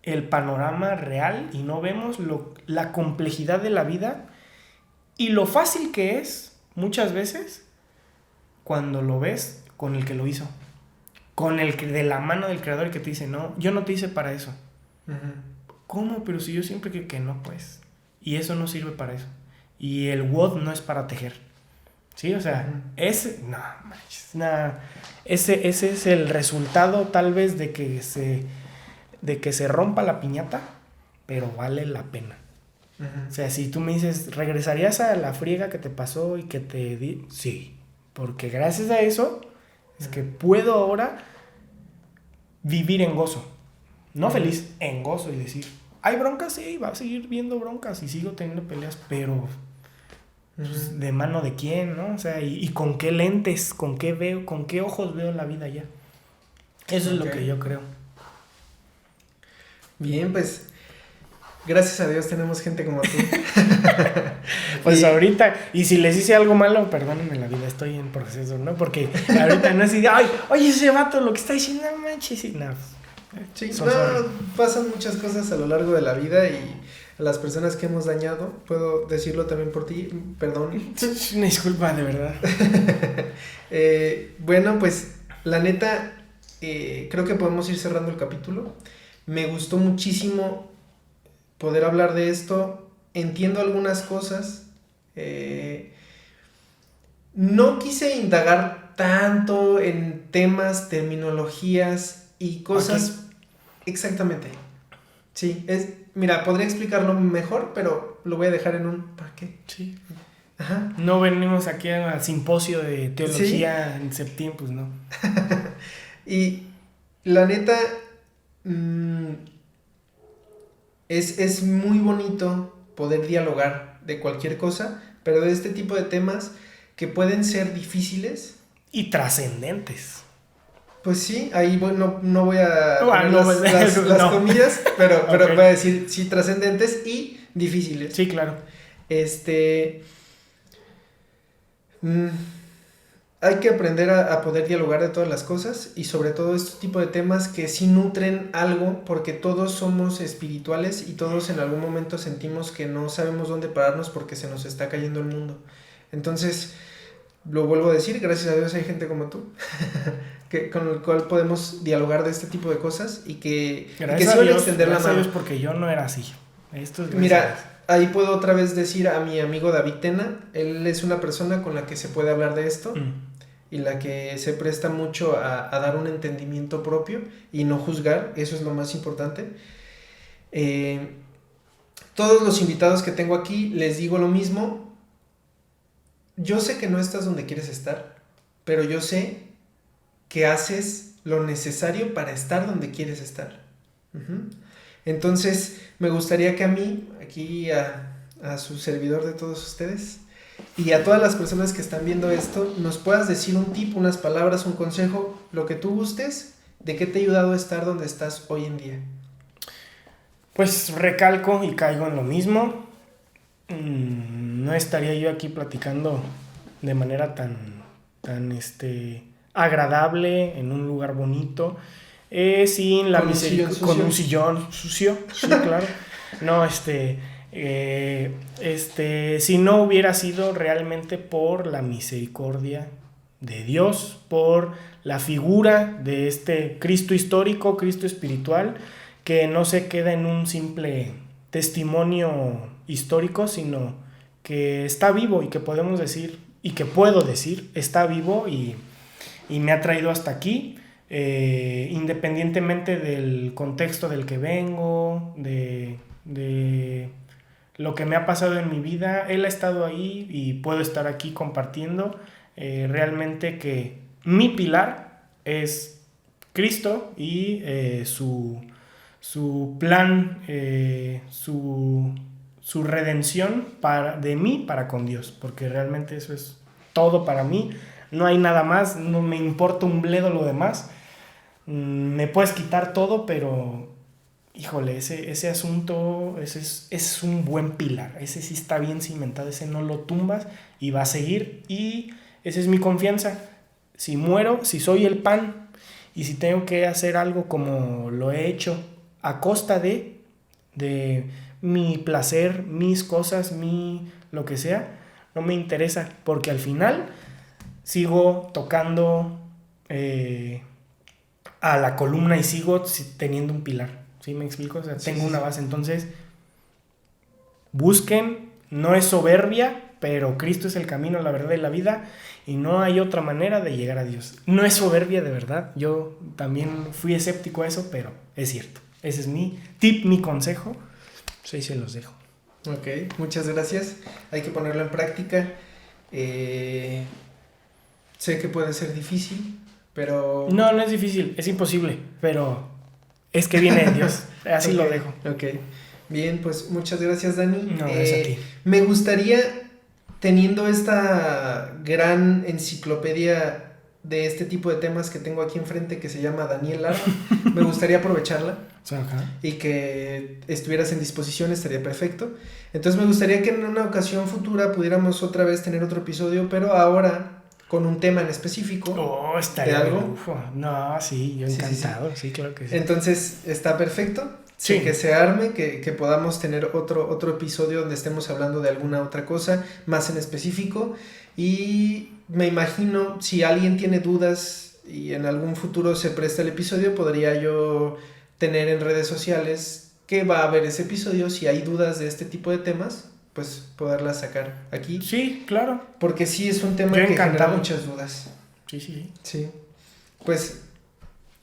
el panorama real y no vemos la complejidad de la vida y lo fácil que es muchas veces cuando lo ves con el que lo hizo, con el que de la mano del creador que te dice, no, yo no te hice para eso. Uh-huh. ¿Cómo? Pero si yo siempre que no, pues. Y eso no sirve para eso. Y el WOD no es para tejer. ¿Sí? O sea, uh-huh. ese es el resultado tal vez de que se rompa la piñata, pero vale la pena. Uh-huh. O sea, si tú me dices, ¿regresarías a la friega que te pasó y que te di? Sí, porque gracias a eso es que puedo ahora vivir en gozo. No feliz, en gozo y decir, hay broncas, sí, va a seguir viendo broncas y sigo teniendo peleas, pero pues, ¿de mano de quién, no? O sea, y con qué lentes, con qué veo, con qué ojos veo la vida ya. Eso es lo que yo creo. Bien, pues gracias a Dios tenemos gente como tú. Pues ahorita, y si les hice algo malo, perdónenme la vida, estoy en proceso, ¿no? Porque ahorita no es así, ay, oye, ese vato lo que está diciendo, no manches, y nada. Sí, pasan muchas cosas a lo largo de la vida y a las personas que hemos dañado, puedo decirlo también por ti, perdón. Una disculpa, de verdad. Bueno, pues la neta, creo que podemos ir cerrando el capítulo. Me gustó muchísimo poder hablar de esto. Entiendo algunas cosas. No quise indagar tanto en temas, terminologías y cosas. Aquí. Exactamente. Sí, mira, podría explicarlo mejor, pero lo voy a dejar en un ¿para qué? Sí. Ajá. No venimos aquí al simposio de teología en septiembre, pues no. Y la neta, es muy bonito poder dialogar de cualquier cosa, pero de este tipo de temas que pueden ser difíciles. Y trascendentes. Pues sí, ahí no voy a poner las comillas, pero okay. Voy a decir sí, trascendentes y difíciles. Sí, claro. Hay que aprender a poder dialogar de todas las cosas y sobre todo este tipo de temas que sí nutren algo, porque todos somos espirituales y todos en algún momento sentimos que no sabemos dónde pararnos porque se nos está cayendo el mundo. Entonces, lo vuelvo a decir, gracias a Dios hay gente como tú con el cual podemos dialogar de este tipo de cosas y que sí van a extender la mano. Gracias a Dios, porque yo no era así. Esto es Mira, ahí puedo otra vez decir a mi amigo David Tena, él es una persona con la que se puede hablar de esto y la que se presta mucho a dar un entendimiento propio y no juzgar, eso es lo más importante. Todos los invitados que tengo aquí les digo lo mismo. Yo sé que no estás donde quieres estar, pero yo sé que haces lo necesario para estar donde quieres estar. Entonces, me gustaría que a mí, aquí a su servidor de todos ustedes, y a todas las personas que están viendo esto, nos puedas decir un tip, unas palabras, un consejo, lo que tú gustes, de qué te ha ayudado a estar donde estás hoy en día. Pues recalco y caigo en lo mismo. No estaría yo aquí platicando de manera tan agradable, en un lugar bonito, sin la misericordia, con un sillón sucio, sí, claro. No, si no hubiera sido realmente por la misericordia de Dios, por la figura de este Cristo histórico, Cristo espiritual, que no se queda en un simple testimonio histórico, sino que está vivo y que podemos decir, y que puedo decir, está vivo y me ha traído hasta aquí, independientemente del contexto del que vengo, de lo que me ha pasado en mi vida. Él ha estado ahí y puedo estar aquí compartiendo realmente que mi pilar es Cristo y su plan, su redención de mí para con Dios, porque realmente eso es todo para mí. No hay nada más, no me importa un bledo lo demás. Me puedes quitar todo, pero híjole, ese asunto, es un buen pilar. Ese sí está bien cimentado, ese no lo tumbas y va a seguir. Y esa es mi confianza. Si muero, si soy el pan y si tengo que hacer algo como lo he hecho a costa de mi placer, mis cosas, lo que sea, no me interesa, porque al final sigo tocando a la columna y sigo teniendo un pilar. ¿Sí me explico? O sea, tengo una base. Entonces, busquen, no es soberbia, pero Cristo es el camino, la verdad y la vida, y no hay otra manera de llegar a Dios. No es soberbia de verdad. Yo también fui escéptico a eso, pero es cierto. Ese es mi tip, mi consejo. Pues ahí se los dejo. Ok, muchas gracias. Hay que ponerlo en práctica. Sé que puede ser difícil, pero... No es difícil, es imposible, pero es que viene de Dios. Así okay, lo dejo. Ok, bien, pues muchas gracias, Dani. No, gracias a ti. Me gustaría, teniendo esta gran enciclopedia de este tipo de temas que tengo aquí enfrente, que se llama Daniel Lara, me gustaría aprovecharla. Ajá. Y que estuvieras en disposición, estaría perfecto. Entonces me gustaría que en una ocasión futura pudiéramos otra vez tener otro episodio, pero ahora con un tema en específico. Oh, estaría de algo. Ufo. No, sí, yo encantado, sí, claro que sí. Entonces está perfecto. Sí. Que se arme, que podamos tener otro episodio donde estemos hablando de alguna otra cosa más en específico. Y me imagino, si alguien tiene dudas y en algún futuro se presta el episodio, podría yo tener en redes sociales que va a haber ese episodio. Si hay dudas de este tipo de temas, pues poderlas sacar aquí. Sí, claro. Porque sí es un tema que genera muchas dudas. Sí. Pues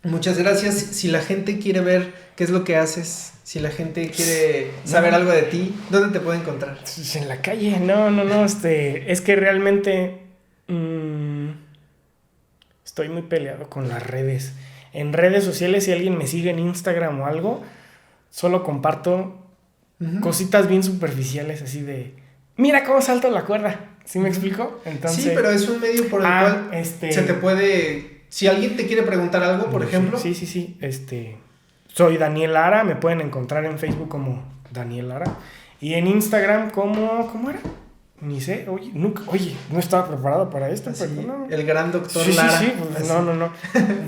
muchas gracias. Si la gente quiere ver qué es lo que haces, si la gente quiere saber algo de ti, ¿dónde te puede encontrar? En la calle, no, es que realmente estoy muy peleado con las redes. En redes sociales, si alguien me sigue en Instagram o algo, solo comparto cositas bien superficiales, así de, mira cómo salto la cuerda. ¿Sí me explico? Entonces, sí, pero es un medio por el cual se te puede... Si alguien te quiere preguntar algo, por ejemplo. Sí. Soy Daniel Lara, me pueden encontrar en Facebook como Daniel Lara. Y en Instagram ¿cómo era? Ni sé, no estaba preparado para esto. Así, pero no. El gran doctor Lara. Sí, pues, no.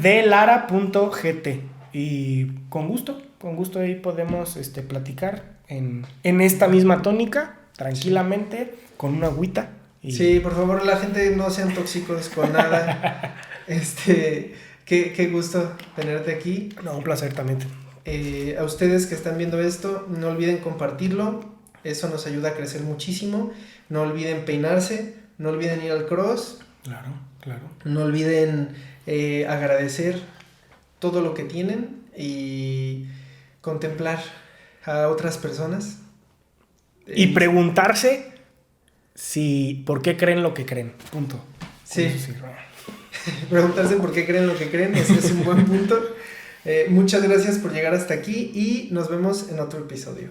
delara.gt. Y con gusto ahí podemos platicar en esta misma tónica, tranquilamente, con una agüita. Sí, por favor, la gente no sean tóxicos con nada. Qué gusto tenerte aquí. No, un placer también. A ustedes que están viendo esto, no olviden compartirlo. Eso nos ayuda a crecer muchísimo. No olviden peinarse. No olviden ir al cross. Claro. No olviden agradecer todo lo que tienen y contemplar a otras personas. Y preguntarse por qué creen lo que creen. Punto. Sí. Preguntarse por qué creen lo que creen. Ese es un buen punto. Muchas gracias por llegar hasta aquí y nos vemos en otro episodio.